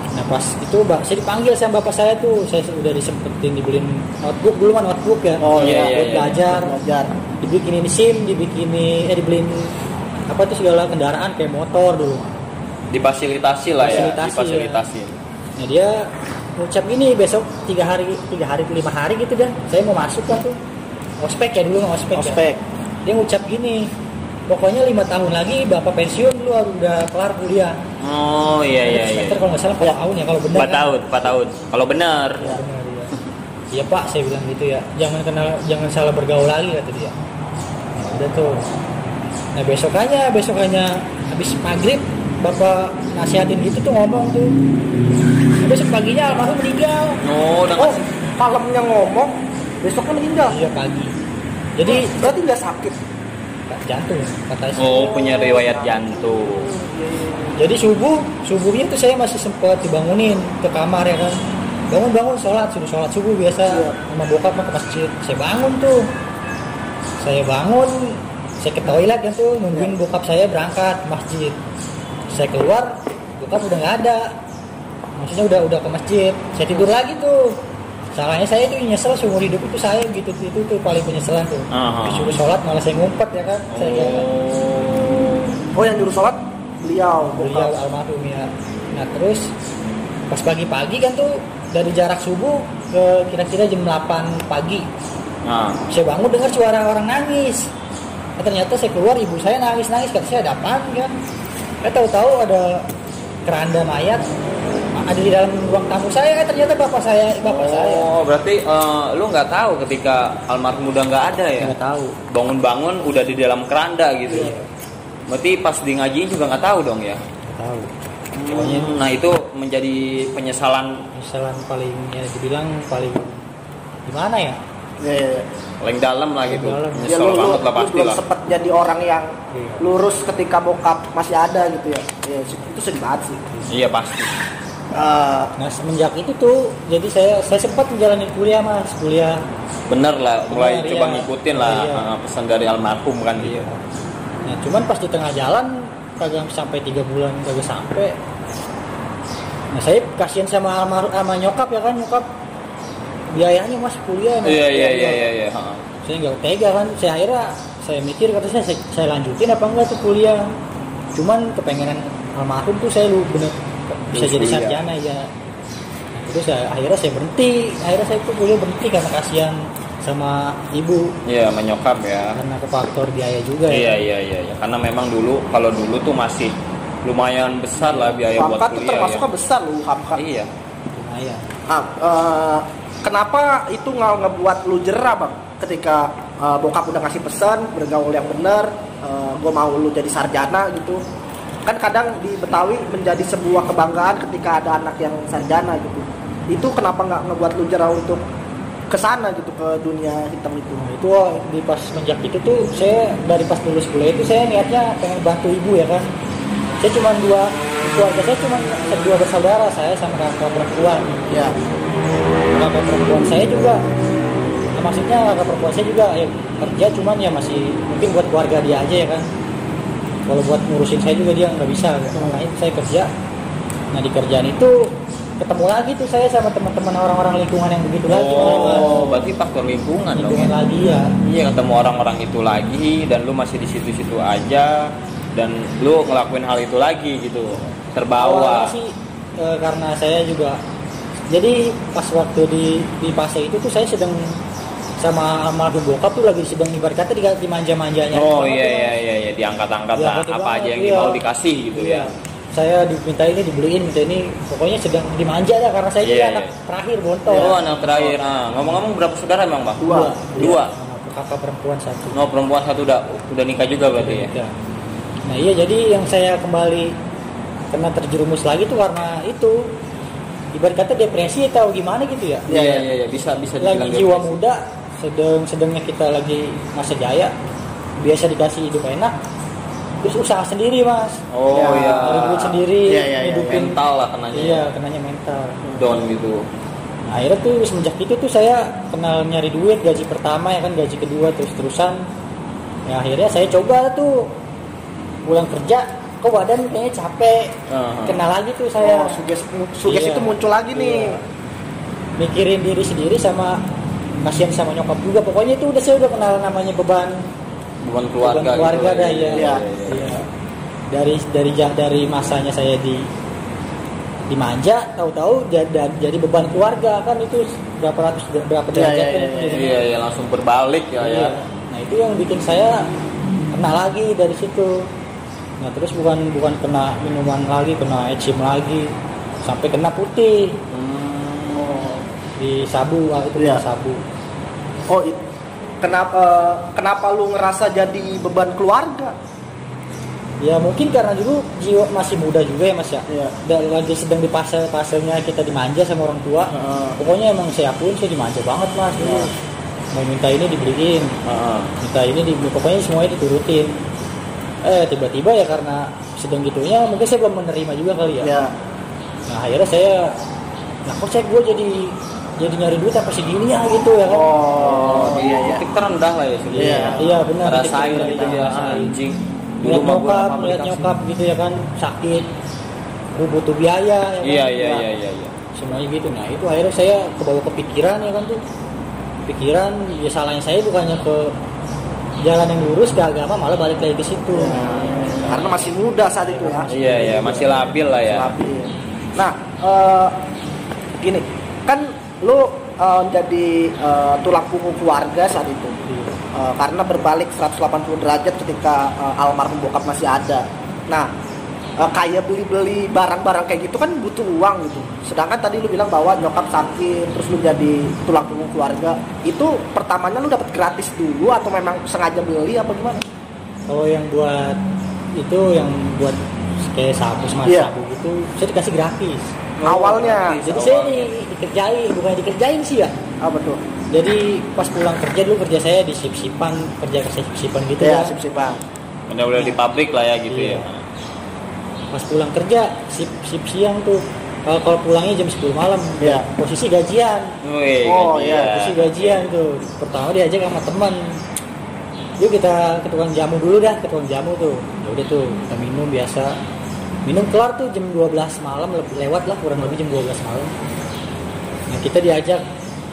Nah pas itu saya dipanggil sama bapak saya tuh, saya udah disempetin dibeliin notebook dulu kan notebook ya. Buat belajar. Dibikinin SIM, dibeliin apa tuh segala kendaraan kayak motor dulu. Difasilitasi lah ya, difasilitasi. Nah dia ngucap gini besok 3 hari 5 hari gitu dah. Saya mau masuk kan tuh. Ospek ya dulu ospek. Ya. Dia ngucap gini. Pokoknya 5 tahun lagi bapak pensiun lu udah kelar kuliah. Oh iya. Kalau nggak salah 4 tahun ya kalau benar. 4 tahun. Kalau benar. Ya. Iya pak, saya bilang gitu ya. Jangan salah bergaul lagi kata dia. Nah, udah tuh. Nah besokannya habis maghrib bapak nasihatin gitu tuh ngomong tuh. Besok paginya almarhum meninggal. Malamnya ngomong, besoknya meninggal. Iya pagi. Jadi berarti nggak sakit. Jantung katanya. Punya riwayat jantung. Jadi subuhnya tuh saya masih sempat dibangunin ke kamar ya kan. Bangun sholat subuh biasa sama bokap mah ke masjid. Saya bangun, saya ke toilet kan tuh nungguin bokap saya berangkat masjid. Saya keluar, bokap udah nggak ada. Maksudnya udah ke masjid. Saya tidur lagi tuh. Salahnya saya tuh nyesel seumur hidup itu saya gitu itu tuh paling penyesalan tuh. Disuruh sholat malah saya ngumpet ya kan. Yang nyuruh sholat beliau almarhum ya. Nah terus pas pagi-pagi kan tuh dari jarak subuh ke kira-kira jam 8 pagi. Saya bangun dengar suara orang nangis. Ternyata saya keluar ibu saya nangis kata saya ada apaan kan. Saya tahu-tahu ada keranda mayat ada di dalam ruang tamu saya, ternyata bapak saya. Berarti lu nggak tahu ketika almarhum udah nggak ada ya? Nggak tahu. Bangun-bangun udah di dalam keranda gitu. Iya. Berarti pas di ngajiin juga nggak tahu dong ya? Nggak tahu. Nah itu menjadi penyesalan paling ya dibilang paling gimana ya? paling dalam lah gitu. Ya, Nyesel banget lah pasti belum lah. sempet jadi orang yang lurus ketika bokap masih ada gitu ya. Ya itu sedih banget sih. Iya pasti. Nah semenjak itu tuh, jadi saya sempat menjalani kuliah mas, kuliah. Bener lah, mulai Bener, coba iya. ngikutin lah Iya. pesan dari almarhum kan gitu. Nah cuman pas di tengah jalan kagak sampai 3 bulan kagak sampai. Nah saya kasihan sama nyokap ya kan, nyokap biayanya mas kuliah. Iya. Saya nggak tega kan, saya mikir kata saya lanjutin apa enggak tuh kuliah. Cuman kepengenan almarhum tuh saya bener bisa jadi sarjana ya. Terus akhirnya saya berhenti, tuh kuliah berhenti karena kasihan sama ibu. Iya, menyokap ya. Karena ke faktor biaya juga. Iya. Karena memang kalau dulu tuh masih lumayan besar lah biaya buat Hamka tuh kuliah. termasuknya Ya. besar loh Hamka. Iya. Lumayan. Kenapa itu nggak ngebuat lu jerah bang? Ketika bokap udah ngasih pesan bergaul yang benar, gue mau lu jadi sarjana gitu. Kan kadang di Betawi menjadi sebuah kebanggaan ketika ada anak yang sarjana gitu. Itu kenapa nggak ngebuat lu jerah untuk kesana gitu, ke dunia hitam itu? Nah, itu di pas semenjak itu tuh saya dari pas lulus kuliah itu saya niatnya pengen bantu ibu ya kan. Saya cuma keluarga saya cuma 2 bersaudara, saya sama kakak perempuan. Ya. Kakak perempuan saya juga, maksudnya kakak perempuan saya juga ya kerja, cuman ya masih mungkin buat keluarga dia aja ya kan. Kalau buat ngurusin saya juga dia nggak bisa, makanya saya kerja. Nah di kerjaan itu ketemu lagi tuh saya sama teman-teman orang-orang lingkungan yang begitu lagi. Berarti faktor lingkungan dong. Lingkungan lagi ya. Iya, ketemu orang-orang itu lagi dan lu masih di situ-situ aja dan lu ngelakuin hal itu lagi gitu. Terbawa. Awalnya sih karena saya juga, jadi pas waktu di fase itu tuh saya sedang sama almarhum bokap tuh lagi sedang ibarat kata dimanja-manjanya. Oh iya, diangkat-angkat lah apa aja yang mau dikasih gitu ya. Saya diminta ini, dibeliin, minta ini, pokoknya sedang dimanja dah karena saya juga anak terakhir bontot. Oh, anak terakhir. Ngomong-ngomong berapa saudara emang, Bang? Dua. Kakak perempuan 1. No, perempuan 1 udah nikah juga berarti ya. Nah iya, jadi yang saya kembali kena terjerumus lagi tuh karena itu ibarat kata depresi atau gimana gitu ya. Iya, bisa Lagi jiwa muda, sedangnya kita lagi masa jaya, biasa dikasih hidup enak, terus usaha sendiri mas. Cari duit sendiri, hidupin mental lah kenanya. Iya, kenanya mental. Down gitu. Nah, akhirnya tuh semenjak itu tuh saya kenal nyari duit, gaji pertama ya kan, gaji kedua terus-terusan. Ya akhirnya saya coba tuh pulang kerja, kok badan kayaknya capek. Kenal lagi tuh saya. Suges itu muncul lagi nih. Mikirin diri sendiri sama kasihan sama nyokap juga. Pokoknya itu saya udah kenal namanya beban keluarga gitu. dah ya. Iya. Dari masanya saya dimanja, tahu-tahu jadi beban keluarga kan, itu berapa derajat kan itu. Iya, langsung berbalik ya. Nah, itu yang bikin saya kena lagi dari situ. Nah, terus bukan kena minuman lagi, kena ecim lagi, sampai kena putih. Di sabu, itu sabu. Oh, kenapa lu ngerasa jadi beban keluarga? Ya mungkin karena dulu jiwa masih muda juga ya mas ya. Dan lagi sedang di fasenya kita dimanja sama orang tua. Pokoknya emang saya akuin saya dimanja banget mas dulu. Mau minta ini dibeliin, minta ini pokoknya semuanya diturutin. Tiba-tiba ya karena sedang gitunya mungkin saya belum menerima juga kali ya. Nah akhirnya saya, kok gue jadi nyari duit apa segini ya gitu ya kan. Titik terendah lah ya sebenarnya. Iya benar. Rasain gitu ya anjing. Lihat nyokap gitu ya kan, sakit, gue butuh biaya ya kan? Iya. Semuanya gitu. Nah itu akhirnya saya kebawa kepikiran ya kan tuh. Pikiran ya salahnya saya bukannya ke jalan yang lurus ke agama, malah balik lagi ke situ. Karena masih muda saat itu ya. Iya, masih labil lah ya. Nah, gini, kan lu jadi tulang punggung keluarga saat itu. Karena berbalik 180 derajat ketika almarhum bokap masih ada. Nah, kayak beli barang-barang kayak gitu kan butuh uang gitu. Sedangkan tadi lu bilang bahwa nyokap sakit, terus lu jadi tulang punggung keluarga. Itu pertamanya lu dapat gratis dulu atau memang sengaja beli apa gimana? Kalau yang buat itu, yang buat kayak sabu gitu, saya dikasih gratis. Awalnya. Jadi saya dikerjain, bukan dikerjain sih ya. Apa tuh? Jadi pas pulang kerja dulu kerja saya di sip-sipan, kerja sip-sipan gitu ya. kan. Sip-sipan. Udah di pabrik lah ya gitu Iya. ya. Pas pulang kerja sip siang tuh. Kalau pulangnya jam 10 malam, Iya. posisi gajian. Wih, Oh, gajian. iya, Posisi gajian tuh. Pertama diajak sama teman. Yuk kita ke tukang jamu dulu dah, ke tukang jamu tuh. Ya udah tuh, kita minum biasa. Minum kelar tuh jam 12 malam, lewat lah kurang lebih jam 12 malam. Nah, kita diajak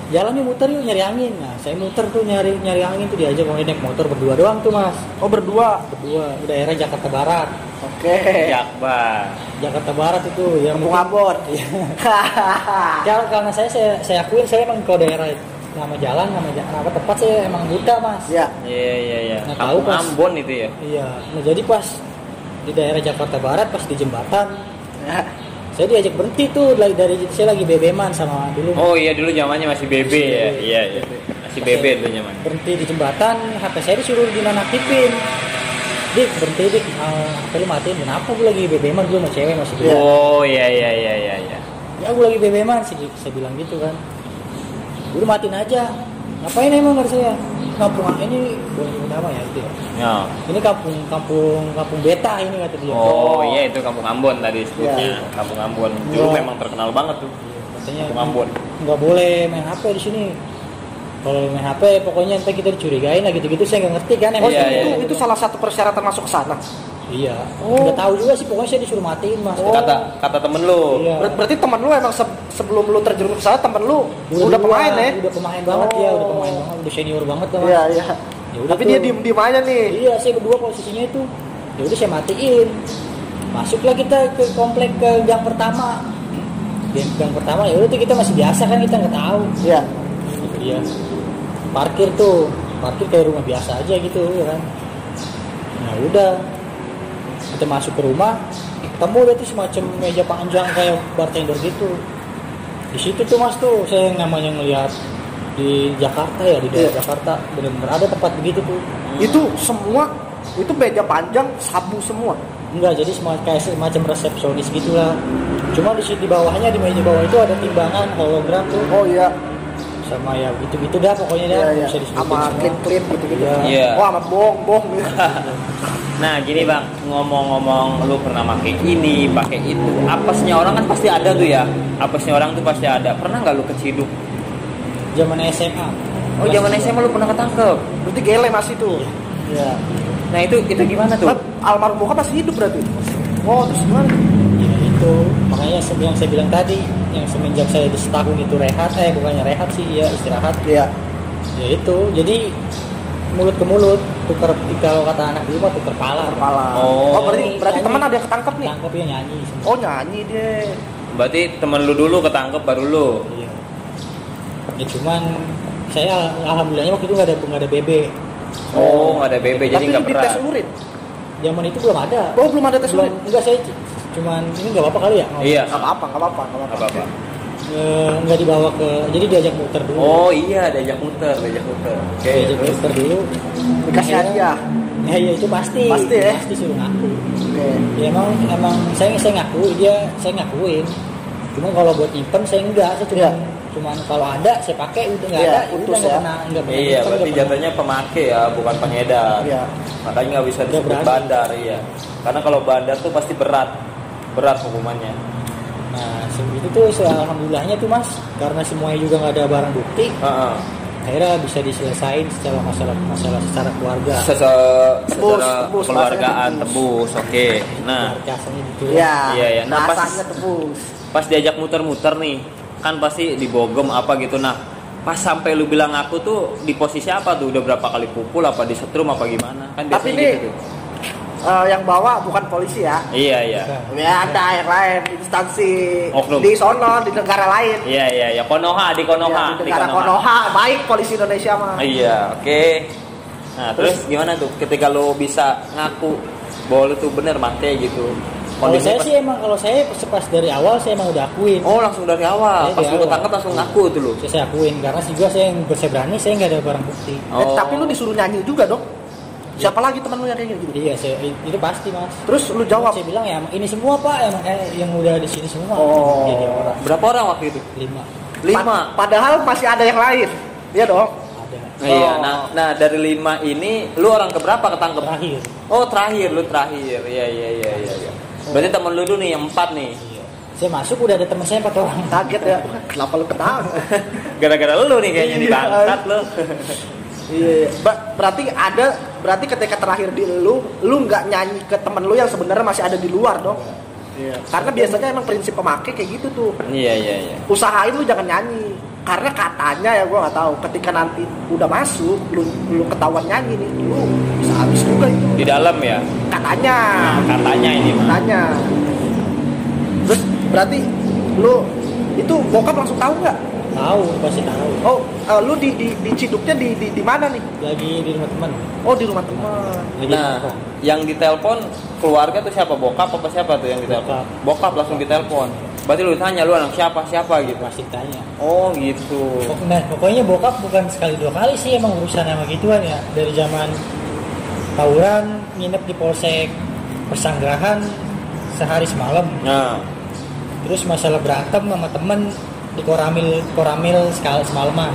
jalan yuk muter yuk nyari angin. Nah, saya muter tuh nyari angin tuh diajak naik motor berdua doang tuh, Mas. Oh, berdua. Berdua, di daerah Jakarta Barat. Oke. Jakbar. Jakarta Barat itu yang Kampung Ambon. Karena saya akuin saya emang kalau daerah nama jalan nama tempat saya emang buta, Mas. Ya. Iya. Nah, tahu Kampung pas. Ambon itu ya. Iya. Nah, jadi pas di daerah Jakarta Barat pas di jembatan Ya. saya diajak berhenti tuh dari saya lagi bebeman sama dulu. Oh iya dulu zamannya masih BB ya. BB. Iya. Masih BB dulu zamannya. Berhenti di jembatan, HP saya disuruh dinonaktifin. Dik, berhenti dik, HP lu matiin. Kenapa gue lagi bebeman, gue sama cewek masih bilang. Oh iya. Ya gue lagi bebeman, saya bilang gitu kan. Udah matiin aja. Ngapain emang harus saya? Kampung ini boleh nyebut nama ya itu ya. Ya. Ini kampung beta ini kata dia. Oh iya itu Kampung Ambon tadi sebutnya. Iya. Kampung Ambon. Dulu Iya. memang terkenal banget tuh. Katanya Kampung Ambon. nggak boleh main HP di sini. Kalau main HP pokoknya nanti kita dicurigain lah gitu-gitu saya nggak ngerti kan. Oh, Iya, itu salah satu persyaratan masuk ke sana. Iya. Oh. Nggak tahu juga sih pokoknya saya disuruh matiin, Mas. Oh. Kata temen lu. Iya. Berarti teman lu emang sebelum lu terjerumus ke sana teman lu udah dua, pemain ya? Udah pemain banget Oh. ya, udah pemain banget, udah senior banget kan. Mas. Iya, iya. Ya udah Tapi tuh. dia diem aja nih. Iya, saya berdua posisinya itu. Ya udah saya matiin. Masuklah kita ke komplek ke gang pertama. Gang pertama ya udah tuh kita masih biasa kan kita nggak tahu. Iya. Gitu dia. Parkir kayak rumah biasa aja gitu ya kan. Nah udah kita masuk ke rumah, ketemu dia tuh semacam meja panjang kayak bartender gitu. Di situ tuh Mas tuh saya yang namanya ngelihat di Jakarta ya di daerah Iya. Jakarta benar-benar ada tempat begitu tuh. Itu semua itu meja panjang sabu semua. Enggak, jadi kayak semacam resepsionis gitulah. Cuma di situ di bawahnya di meja bawah itu ada timbangan hologram tuh. Oh iya. Sama ya gitu-gitu dah pokoknya dah Iya, iya. bisa disebutin Sama semua. klip gitu-gitu. Iya. Iya. Oh, sama bong gitu. Nah gini bang, ngomong-ngomong lu pernah pakai ini, pakai itu, apesnya orang kan pasti ada tuh ya. Apesnya orang tuh pasti ada. Pernah nggak lu keciduk? Zaman SMA. Oh zaman SMA lu pernah ketangkep. Berarti gele masih tuh. Iya. Nah itu gimana tuh? Almarhum bokap masih hidup berarti. Oh, terus gimana? Ya, itu makanya yang saya bilang tadi yang semenjak saya di setahun itu rehat bukannya rehat sih ya istirahat Iya. ya itu jadi mulut ke mulut tukar kalau kata anak dulu mah tukar pala Kepala. Oh. Oh, berarti Nyanyi. teman ada yang ketangkep nih. tangkap ya nyanyi semua. Oh, nyanyi dia. Berarti temen lu dulu ketangkep baru lu. Iya. Ya cuman saya alhamdulillahnya waktu itu nggak ada BB Oh nggak ada BB jadi Tapi nggak di berat. tes urin. zaman itu belum ada Oh, belum ada tes urin. enggak saya cuman ini nggak apa-apa kali ya Iya. Enggak apa-apa, enggak apa-apa, enggak apa-apa. Apa-apa. nggak dibawa ke jadi diajak muter dulu Oh iya diajak muter. Oke. diajak Terus? muter dulu Dikasih hadiah. ya itu pasti Pasti ya? pasti suruh ngaku Oke. ya emang saya ngaku saya ngakuin cuma kalau buat nyimpen saya enggak saya Iya. cuman kalau ada saya pakai udah nggak Iya, ada putus udah nggak ya. pernah nggak pernah Iya nyimpen, berarti nggak pernah. jatuhnya pemakai ya bukan pengedar. Iya. Makanya nggak bisa Nggak disebut berani. bandar iya. Karena kalau bandar tuh pasti berat hukumannya. nah itu tuh alhamdulillahnya tuh Mas karena semuanya juga nggak ada barang bukti Heeh. akhirnya bisa diselesain secara masalah secara keluarga Secara Tebus, keluargaan bahasanya tebus. Oke. Nah Rasanya gitu Iya. Iya, iya. Nah, pas- Bahasanya tebus. pas diajak muter-muter nih kan pasti dibogem apa gitu. Nah pas sampai lu bilang aku tuh di posisi apa tuh udah berapa kali pukul apa disetrum apa gimana kan Tapi biasanya ini gitu tuh. yang bawa bukan polisi ya. Iya. Ya ada yang lain instansi Oknum. di sono di negara lain. Iya. Konoha di Konoha. Ya, di negara Konoha baik polisi Indonesia mah. Iya, oke. Nah, terus gimana tuh ketika lo bisa ngaku bahwa lo tuh bener mati gitu? kalau saya pas- sih emang kalau saya pas dari awal saya emang udah akuin Oh, langsung dari awal. Iya, Pas dari lo awal. tangkap langsung ngaku tuh lo. saya akuin karena sih juga saya yang berani saya nggak ada barang bukti Oh. Tapi lu disuruh nyanyi juga dong. Siapa lagi teman lu yang kayak gitu? iya itu pasti Mas Terus lu jawab. saya bilang ya emang ini semua Pak emang yang udah di sini semua Oh. jadi orang Berapa orang waktu itu? 5 5. Padahal masih ada yang lain. Iya dong. Ada. Iya. Nah dari 5 ini lu orang keberapa ketangkep? Terakhir. Oh terakhir, lu terakhir. Iya. Berarti temen lu dulu nih yang 4 nih. Iya. Saya masuk udah ada teman saya 4 orang. Kaget ya. Kenapa lu ketawa? Gara-gara lu nih kayaknya dibangsat lu. Iya. Berarti ketika terakhir di lu nggak nyanyi ke temen lu yang sebenarnya masih ada di luar dong. Iya. Karena biasanya emang prinsip pemakai kayak gitu tuh. Iya. Usahain lu jangan nyanyi. Karena katanya ya gua nggak tahu. Ketika nanti udah masuk, lu ketahuan nyanyi nih, lu bisa habis juga itu. Di dalam ya. Katanya. Katanya ini mah. Katanya. Terus berarti lu itu bokap langsung tahu nggak? Tahu, pasti tahu. Oh, lu di ciduknya di mana nih? Lagi di rumah teman. Oh, di rumah teman. Nah, yang ditelepon keluarga tuh siapa? Bokap apa siapa tuh yang ditelepon? Bokap langsung ditelepon. Berarti lu tanya lu anak siapa gitu. Pasti tanya. Oh, gitu. Nah, pokoknya bokap bukan sekali 2 kali sih emang urusan sama gituan ya. Dari zaman tawuran, nginep di polsek Pesanggerahan sehari semalam. Nah, Terus masalah berantem sama temen di Koramil sekali semalaman.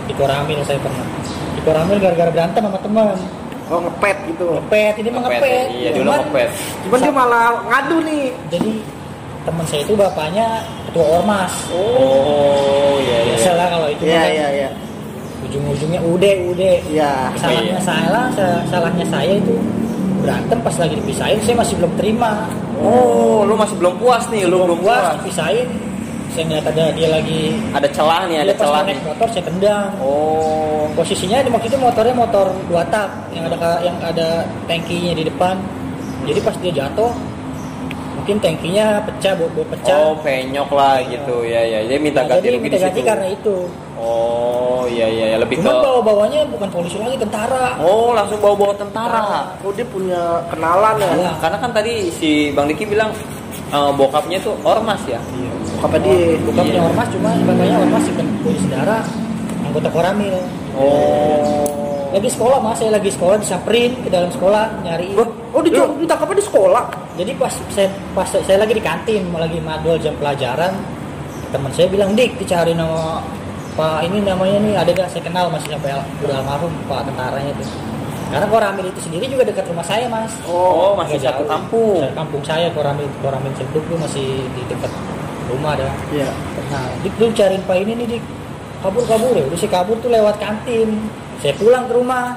Di Koramil saya pernah. Di Koramil gara-gara berantem sama teman. Oh, ngepet gitu. Ngepet, ini mah ngepet. Iya, dulu ngepet. Cuman dia malah ngadu nih. Jadi teman saya itu bapaknya ketua ormas. Oh, iya. Biasalah kalau itu Iya, kan iya. ujung-ujungnya udah. Iya. Salahnya saya itu berantem pas lagi dipisahin saya masih belum terima. Oh, lu masih belum puas nih, lu belum puas. Dipisahin. Saya ngeliat ada dia lagi Ada celah nih, ada dia pas celah naik nih. motor saya tendang. Oh, Posisinya di waktu itu motornya motor 2 tak yang ada tangkinya di depan. Jadi pas dia jatuh mungkin tangkinya pecah, pecah. oh penyok lah gitu ya. Dia minta ganti Jadi rugi minta di ganti situ. karena itu. Oh, iya, lebih Cuman ke. bawa-bawanya bukan polisi lagi, tentara. Oh, langsung bawa tentara. Oh, dia punya kenalan ya. Iya. Karena kan tadi si Bang Diki bilang bokapnya tuh ormas ya. Bokapnya dia. Bukan punya Iya. ormas, cuma bapaknya ormas bukan polisi daerah, anggota Koramil. Oh. Lagi sekolah mas, saya lagi sekolah disamperin ke dalam sekolah nyariin. Oh, ditangkapnya di sekolah. Jadi pas saya lagi di kantin, mau lagi madul jam pelajaran, teman saya bilang, Dik dicari nama Pak ini namanya nih ada gak, saya kenal masih sampai udah almarhum Pak tentaranya tuh. Karena Koramil itu sendiri juga dekat rumah saya mas. Oh, masih Nggak satu jauh. kampung. Kampung saya Koramil Cenduk tuh masih di dekat rumah ada. Iya. Nah, Dik lu cariin Pak ini nih Dik, kabur ya. Udah saya kabur tuh lewat kantin. Saya pulang ke rumah.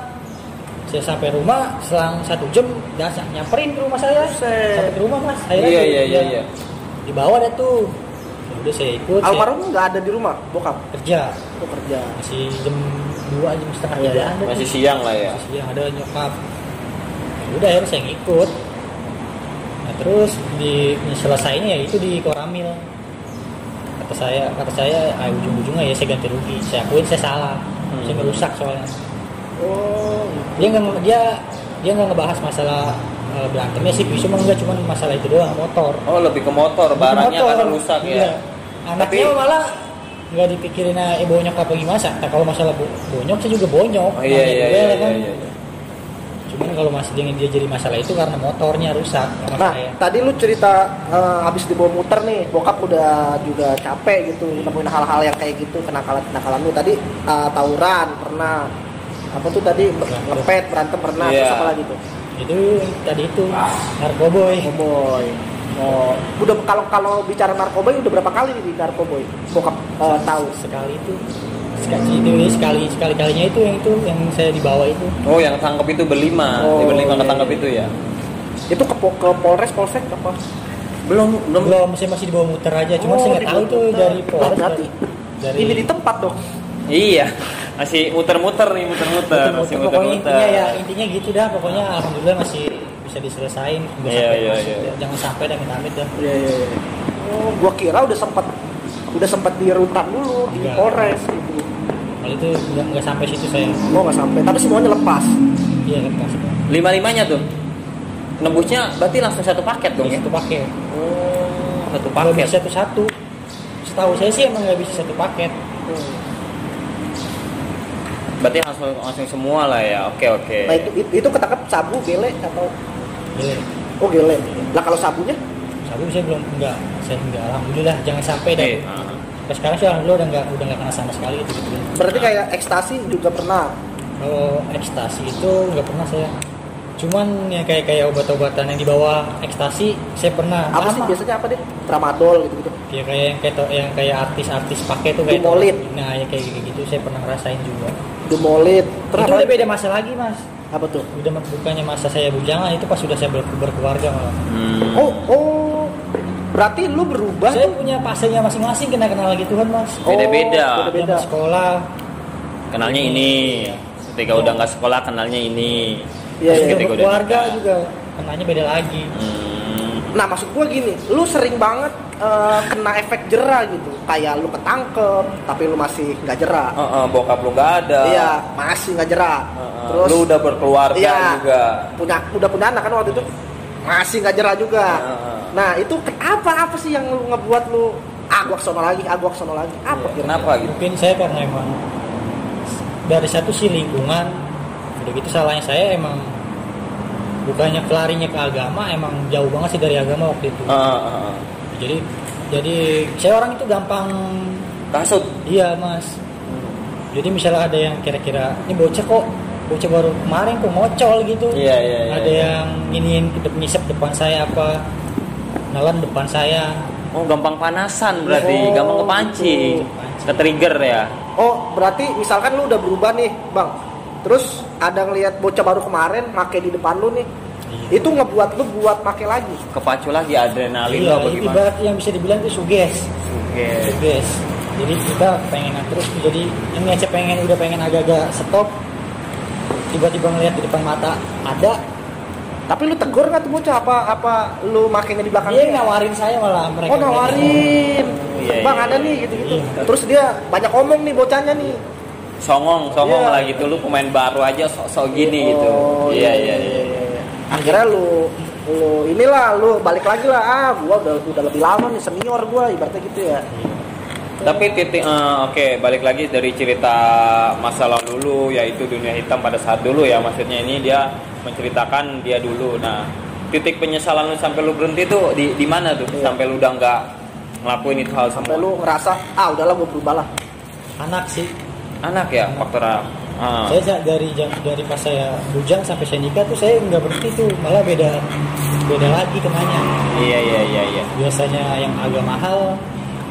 Saya sampai rumah selang 1 jam udah nyamperin ke rumah saya. Sampai ke rumah mas. Akhirnya Iya. dibawa deh tuh. Ya udah saya ikut. Almarhum nggak ada di rumah, bokap. Kerja. Oh, kerja. Masih jam 2 jam setengah Iya, 3 iya. ada. Masih siang lah ya. Masih siang ada nyokap. Ya udah akhirnya saya ngikut. Nah terus selesainya ya itu di Koramil. Kata saya ujung-ujungnya ya saya ganti rugi. Saya akuin saya salah. Saya merusak soalnya. Oh, Dia nggak ngebahas masalah berantemnya sih, cuma masalah itu doang, motor. Oh, lebih ke motor, barangnya Motor. karena rusak Iya. ya. Anaknya malah nggak dipikirin bonyok apa gimana. Nah, kalau masalah bonyok saya juga bonyok. Oh iya. Kan. Cuman kalau masih dia jadi masalah itu karena motornya rusak sama nah, saya. tadi lu cerita habis dibawa muter nih, bokap udah juga capek gitu, nemuin hal-hal yang kayak gitu, kenakalan lu tadi tawuran pernah, apa tuh tadi ngepet berantem pernah, Iya. terus apa lagi tuh? Itu tadi itu narkoboy. Narkoboy. Oh, udah kalau bicara narkoboy udah berapa kali di narkoboy? Bokap tahu. Sekali kalinya itu yang saya dibawa itu. Oh, yang tangkap itu berlima. Oh, Dia berlima iya, ketangkap iya. itu ya. Itu ke Polres, Polsek apa? Belum. Saya masih dibawa muter aja, cuma Oh, saya nggak tahu dibawa tuh muter. dari Polres. Berarti ini di tempat dong. Iya. Masih muter-muter nih, muter-muter. Masih Pokoknya muter-muter. intinya gitu dah. Pokoknya alhamdulillah masih bisa diselesain. Nggak Iya, sampai iya, masuk, iya. Jangan sampai amit-amit dah. Iya. Oh, gua kira udah sempat di rutan dulu di Enggak. Polres gitu. Kalau itu nggak sampai situ saya. Oh, nggak sampai. Tapi semuanya lepas. Iya lepas. Lima-limanya tuh. Nembusnya berarti langsung satu paket dong ya? Satu paket. Oh, satu Nggak paket. bisa satu-satu. Setahu saya sih emang nggak bisa satu paket. Berarti langsung semua lah ya. Oke. Nah, itu ketangkep sabu, gele atau Iya. oh gele. Lah kalau sabunya? Sabu saya belum enggak. Saya enggak. Alhamdulillah jangan sampai dah. Sampai sekarang sih alhamdulillah udah nggak kena sama sekali gitu. Berarti kayak ekstasi juga pernah? Kalau ekstasi itu nggak pernah saya. Cuman yang kayak obat-obatan yang di bawah ekstasi saya pernah. Apa sih biasanya apa deh? Tramadol gitu. Ya kayak yang kayak artis pakai tuh kayak Dumolit. Nah, ya kayak gitu saya pernah ngerasain juga. Dumolit. Terus itu udah beda masa lagi, Mas. Apa tuh? Udah bukannya masa saya bujangan, itu pas sudah saya berkeluarga malah. Oh. Berarti lu berubah Saya tuh? punya fasenya masing-masing kenal gituan, Mas. Beda-beda. Zaman sekolah kenalnya ini. Ketika udah nggak sekolah kenalnya ini. Iya, ketika udah keluarga juga kenalnya beda lagi. Nah, maksud gue gini, lu sering banget kena efek jera gitu. Kayak lu ketangkep, tapi lu masih nggak jera. Bokap lu nggak ada. Iya, masih nggak jera. Terus lu udah berkeluarga juga. Udah punya anak kan waktu itu, masih nggak jera juga. Nah, itu apa sih yang lu ngebuat lu gua sono lagi. Apa kira-kira? Kenapa gitu? Mungkin saya karena emang dari satu sih lingkungan. Udah gitu salahnya saya emang bukannya pelarinya ke agama, emang jauh banget sih dari agama waktu itu. Jadi saya orang itu gampang kasut. Iya, Mas. Jadi misalnya ada yang kira-kira ini bocah baru kemarin kok ngocol gitu. Iya. Ada yang nginiin ngisep depan saya apa, nalan depan saya. Oh, gampang panasan berarti, gampang kepancing, ke-trigger ya. Oh, berarti misalkan lu udah berubah nih, Bang. Terus ada ngelihat bocah baru kemarin make di depan lu nih. Iya. Itu ngebuat lu buat make lagi. Kepacu lagi adrenalin iya, lo bagaimana? Ibarat yang bisa dibilang itu suges. Jadi kita pengen terus, jadi ini aja udah pengen agak-agak stop. Tiba-tiba ngelihat di depan mata ada. Tapi lu tegur nggak tuh bocah? Apa lu makainya di belakang dia? Ngawarin saya malah mereka. Oh, nawarin. Bang, ada nih gitu-gitu. Terus dia banyak ngomong nih bocahnya nih. Songong lah gitu, lu pemain baru aja sok gini gitu. Iya. Akhirnya lu balik lagi lah. Gua udah lebih lama nih, senior gua ibaratnya gitu ya. Tapi balik lagi dari cerita masa lalu lu, yaitu dunia hitam pada saat dulu ya, maksudnya ini dia menceritakan dia dulu. Nah, titik penyesalan lu sampai lu berhenti tuh di mana tuh? Iya. Sampai lu udah nggak ngelakuin itu hal sampai lu ngerasa udahlah gua berubah lah. Anak ya, faktor Saya dari pas saya bujang sampai saya nikah tuh saya nggak berhenti tuh, malah beda lagi kenanya. Iya. Biasanya yang agak mahal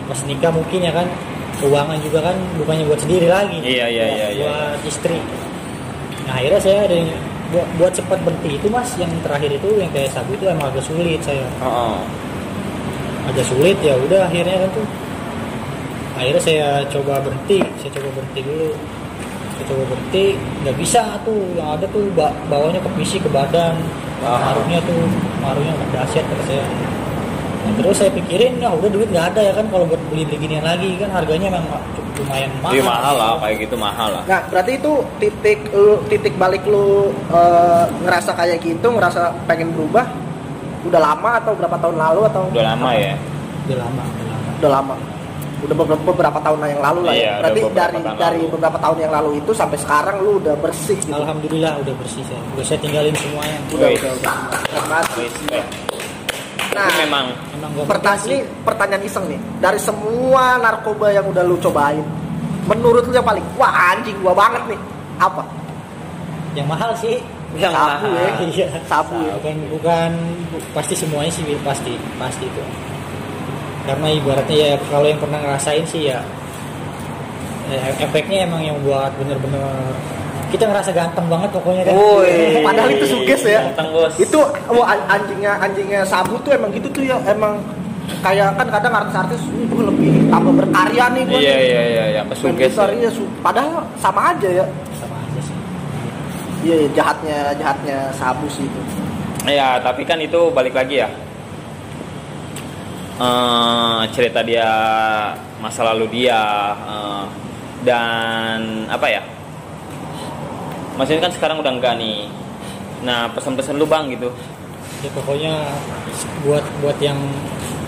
pas nikah mungkin ya kan, keuangan juga kan bukannya buat sendiri lagi. Iya. Buat istri. Nah, akhirnya saya ada yang buat cepat berhenti itu, Mas. Yang terakhir itu yang kayak sabu itu emang agak sulit saya. Agak sulit ya udah akhirnya kan tuh. Akhirnya saya coba berhenti dulu. Saya coba berhenti, nggak bisa tuh, yang ada tuh bawahnya ke PC ke badan, maruhnya nggak dahsyat kata saya. Nah, terus saya pikirin udah duit nggak ada ya kan, kalau buat beli ginian lagi kan harganya memang lumayan mahal. Iya, mahal lah, kayak gitu mahal lah. Nah, berarti itu titik balik lu ngerasa kayak gitu, ngerasa pengen berubah udah lama atau berapa tahun lalu atau? Udah lama ya. Udah lama. Udah beberapa tahun yang lalu lah ya. Berarti dari beberapa tahun yang lalu itu sampai sekarang lu udah bersih gitu. Alhamdulillah udah bersih saya. Udah saya tinggalin semuanya. Udah. Nah, memang pertanyaan iseng nih. Dari semua narkoba yang udah lu cobain, menurut lu yang paling anjing gua banget nih, apa? Yang mahal sih. Yang sabu mahal. Ya. Sabu ya. Bukan pasti semuanya sih pasti itu. Karena ibaratnya ya kalau yang pernah ngerasain sih ya efeknya emang yang buat bener-bener kita ngerasa ganteng banget pokoknya kan. Padahal itu suges ya. Ganteng, Bos. Itu anjingnya sabu tuh emang gitu tuh ya, emang kayak kan kadang artis-artis gue lebih tambah berkarya nih gue. Iya, kesuges. Padahal sama aja ya. Sama aja sih. Iya, jahatnya sabu sih itu. Iya, tapi kan itu balik lagi ya. Cerita dia, masa lalu dia, dan apa ya, maksudnya kan sekarang udah enggak nih. Nah, pesan-pesan lu Bang gitu ya, pokoknya buat yang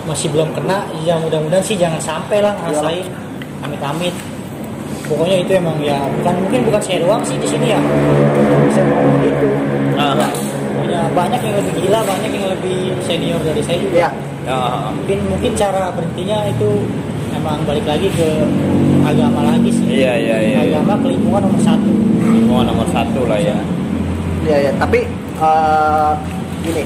masih belum kena ya mudah-mudahan sih jangan sampai lah ngerasain, amit-amit. Pokoknya itu emang ya bukan saya doang sih di sini ya, bisa ngomong gitu. Pokoknya banyak yang lebih gila, banyak yang lebih senior dari saya juga. Ya. Mungkin cara berhentinya itu emang balik lagi ke agama lagi sih. Iya. Agama kelingkungan nomor 1. Lingkungan nomor 1 lah ya. Iya, tapi gini,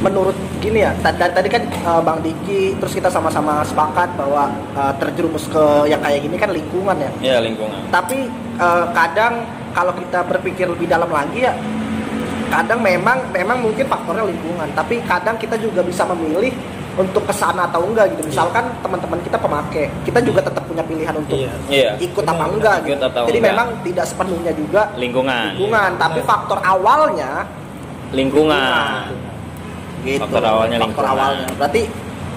menurut gini ya, tadi kan Bang Diki terus kita sama-sama sepakat bahwa terjerumus ke yang kayak gini kan lingkungan ya. Iya, lingkungan. Tapi kadang kalau kita berpikir lebih dalam lagi ya, kadang memang mungkin faktornya lingkungan, tapi kadang kita juga bisa memilih untuk kesana atau enggak gitu. Misalkan teman-teman kita pemakai, kita juga tetap punya pilihan untuk ikut apa enggak gitu. Jadi memang tidak sepenuhnya juga lingkungan, tapi faktor awalnya lingkungan. Gitu. Faktor awalnya lingkungan. Berarti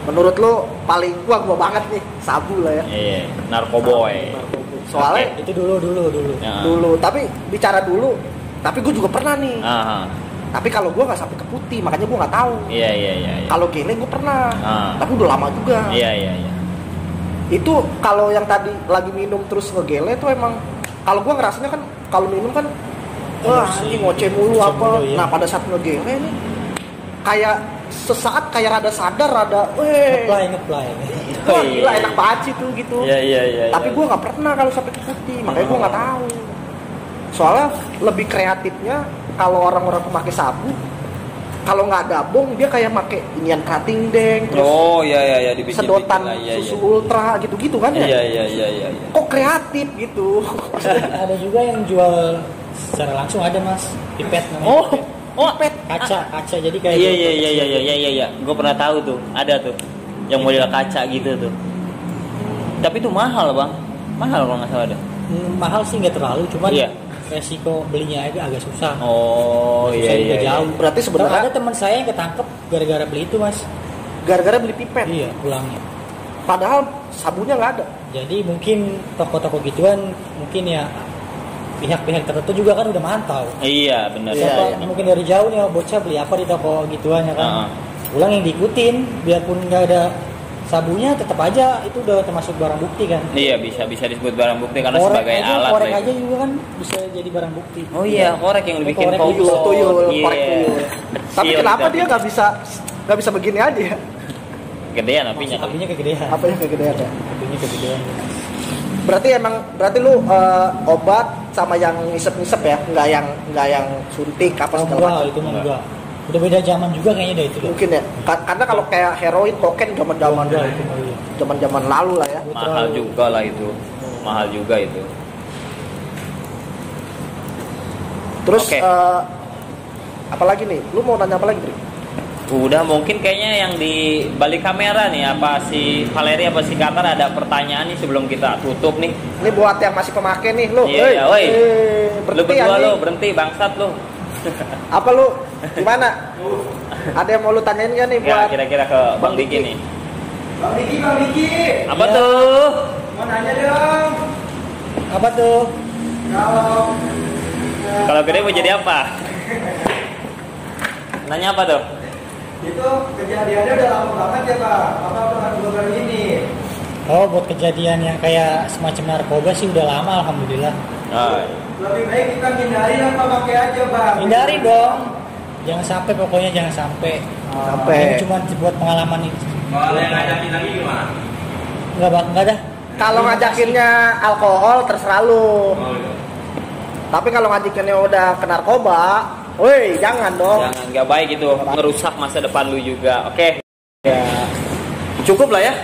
menurut lo paling gua banget nih sabu lah ya. Iya, narkoboy. Soalnya itu dulu. Ya. Dulu, tapi bicara dulu, tapi gue juga pernah nih. Tapi kalau gue nggak sampai ke putih, makanya gue nggak tahu. Iya. Kalau gele gue pernah, tapi udah lama juga. Iya. Itu kalau yang tadi lagi minum terus ngegele itu emang, kalau gue ngerasanya kan kalau minum kan, wah ini ngoceh mulu apa. Ya. Nah pada saat ngegele nih, kayak sesaat kayak rada sadar, ngeplay. Wah gila enak banget sih tuh gitu. Iya. Tapi gue nggak pernah kalau sampai ke putih, makanya gue nggak tahu. Soalnya lebih kreatifnya kalau orang-orang pemakai sabu, kalau nggak ada bong dia kayak pakai inian cutting deng, terus dibikin sedotan susu ultra gitu kan ya. Iya. Kok kreatif gitu. Ada juga yang jual secara langsung, ada mas, pipet namanya. Pipet kaca jadi kayak iya. Gue pernah tahu tuh, ada tuh yang model kaca gitu tuh. Tapi itu mahal bang, kalau nggak salah ada. Mahal sih nggak terlalu, cuman resiko belinya agak susah. Iya. Jauh. Berarti sebenarnya ada teman saya yang ketangkep gara-gara beli itu mas. Gara-gara beli pipet. Iya, pulangnya. Padahal sabunnya nggak ada. Jadi mungkin toko-toko gituan mungkin ya pihak-pihak tertentu juga kan udah mantau. Iya benar. Mungkin dari jauh nih bocah beli apa di toko gituan ya kan. Pulang yang diikutin, biarpun nggak ada sabunnya tetap aja itu udah termasuk barang bukti kan. Iya bisa disebut barang bukti karena sebagai alat. Korek aja juga kan bisa jadi barang bukti. Oh iya, korek yang dibikin tuyul. Tapi kenapa dia nggak bisa begini aja ya? Gedean apinya. Apinya kegedean. Apinya kegedean ya. Apinya kegedean. Berarti lu obat sama yang ngisep-ngisep ya, nggak yang suntik apa segala macam. Itu enggak. Udah beda zaman juga kayaknya deh itu. Mungkin ya. Karena kalau kayak heroin, kokain zaman-zaman lalu lah ya. Mahal juga lah itu. Mahal juga itu. Terus apalagi nih? Lu mau nanya apa lagi, Bri? Udah mungkin kayaknya yang di balik kamera nih apa si Valeri apa si Katar ada pertanyaan nih sebelum kita tutup nih. Ini buat yang masih pemakai nih lu. Iya, woi. Lu berdua lu berhenti bangsat lu. Apa lu? Gimana? Ada yang mau lu tanyain gak nih buat kira-kira ke Bang Diki nih? Bang Diki. Apa tuh? Mau nanya dong. Apa tuh? Kalau gede mau jadi apa? Nanya apa tuh? Itu kejadiannya udah lama banget ya Pak? Apa baru ini? Oh buat kejadian yang kayak semacam narkoba sih udah lama alhamdulillah. Lebih baik kita hindari apa pakai aja Bang? Hindari dong. Jangan sampai pokoknya jangan sampai. Ini cuma buat pengalaman ini. Kalau yang ngajakin lagi gimana? Enggak dah. Kalau ngajakinnya alkohol terserah lu. Tapi kalau ngajakinnya udah ke narkoba, woi jangan dong. Jangan, nggak baik itu, ngerusak masa depan lu juga. Oke. Ya. Cukup lah ya.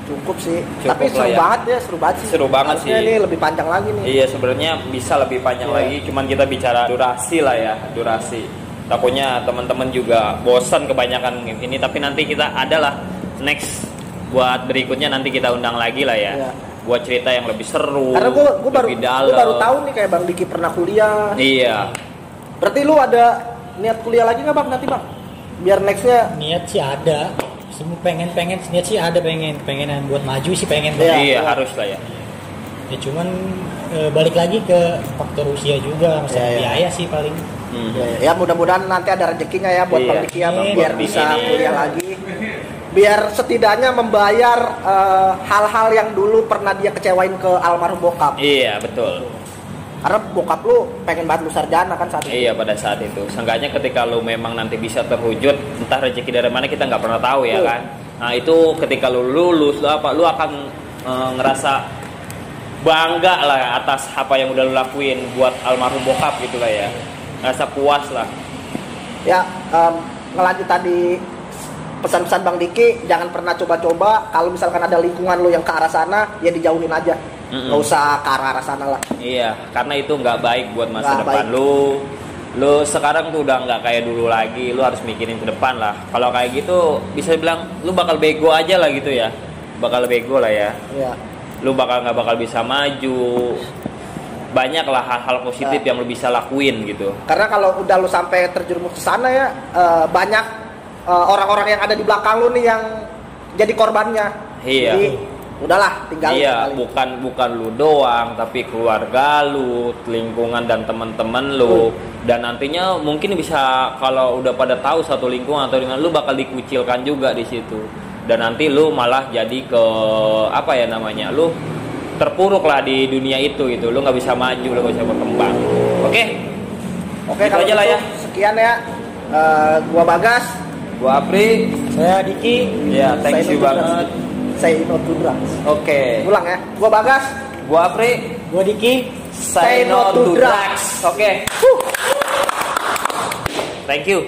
Cukup sih. Cukup. Tapi seru banget ya, seru banget sih. Seru banget sih. Ini lebih panjang lagi nih. Iya, sebenarnya bisa lebih panjang lagi, cuman kita bicara durasi lah ya, durasi. Takutnya teman-teman juga bosan kebanyakan ini, tapi nanti kita adalah next buat berikutnya nanti kita undang lagi lah ya. Iya. Buat cerita yang lebih seru. Karena gue baru tahu nih kayak Bang Diki pernah kuliah. Iya. Berarti lu ada niat kuliah lagi nggak Bang nanti Bang? Biar nextnya. Niat sih ada. Semua pengen niat sih ada pengenan buat maju sih pengen. Iya harus lah ya. Ya cuman balik lagi ke faktor usia juga masalah biaya sih paling. Ya mudah-mudahan nanti ada rezekinya ya buat Bang Diki ya Bang, biar bisa kuliah lagi. Biar setidaknya membayar hal-hal yang dulu pernah dia kecewain ke almarhum bokap. Iya betul. Karena bokap lu pengen banget lu sarjana kan saat itu. Iya pada saat itu. Seenggaknya ketika lu memang nanti bisa terwujud, entah rezeki dari mana kita nggak pernah tahu ya kan. Nah itu ketika lu lulus lu akan ngerasa bangga lah atas apa yang udah lu lakuin buat almarhum bokap gitu lah ya, ngerasa puas lah ya. Ngelanjut tadi pesan-pesan Bang Diki, jangan pernah coba-coba kalau misalkan ada lingkungan lu yang ke arah sana ya dijauhin aja, nggak usah ke arah sana lah. Iya, karena itu nggak baik buat masa depan lu. Lu sekarang tuh udah nggak kayak dulu lagi, lu harus mikirin ke depan lah. Kalau kayak gitu bisa bilang lu bakal bego aja lah gitu ya, bakal bego lah ya. Iya. Lu nggak bakal bisa maju. Banyak lah hal-hal positif yang lu bisa lakuin gitu. Karena kalau udah lu sampai terjerumus ke sana ya, banyak orang-orang yang ada di belakang lu nih yang jadi korbannya. Iya. Jadi udahlah tinggal. Iya, bukan lu doang, tapi keluarga lu, lingkungan dan teman-teman lu. Dan nantinya mungkin bisa kalau udah pada tahu satu lingkungan atau dengan lu bakal dikucilkan juga di situ. Dan nanti lu malah jadi ke apa ya namanya? Lu terpuruk lah di dunia itu gitu. Lu nggak bisa maju, lu nggak bisa berkembang. Oke, kalau aja lah ya. Sekian ya. Gua Bagas, gua Apri, saya Diki. Ya, thank you banget. Say no to drugs. Oke. Ulang ya. Gua Bagas, gua Apri, gua Diki. Say no to drugs. Oke. Thank you.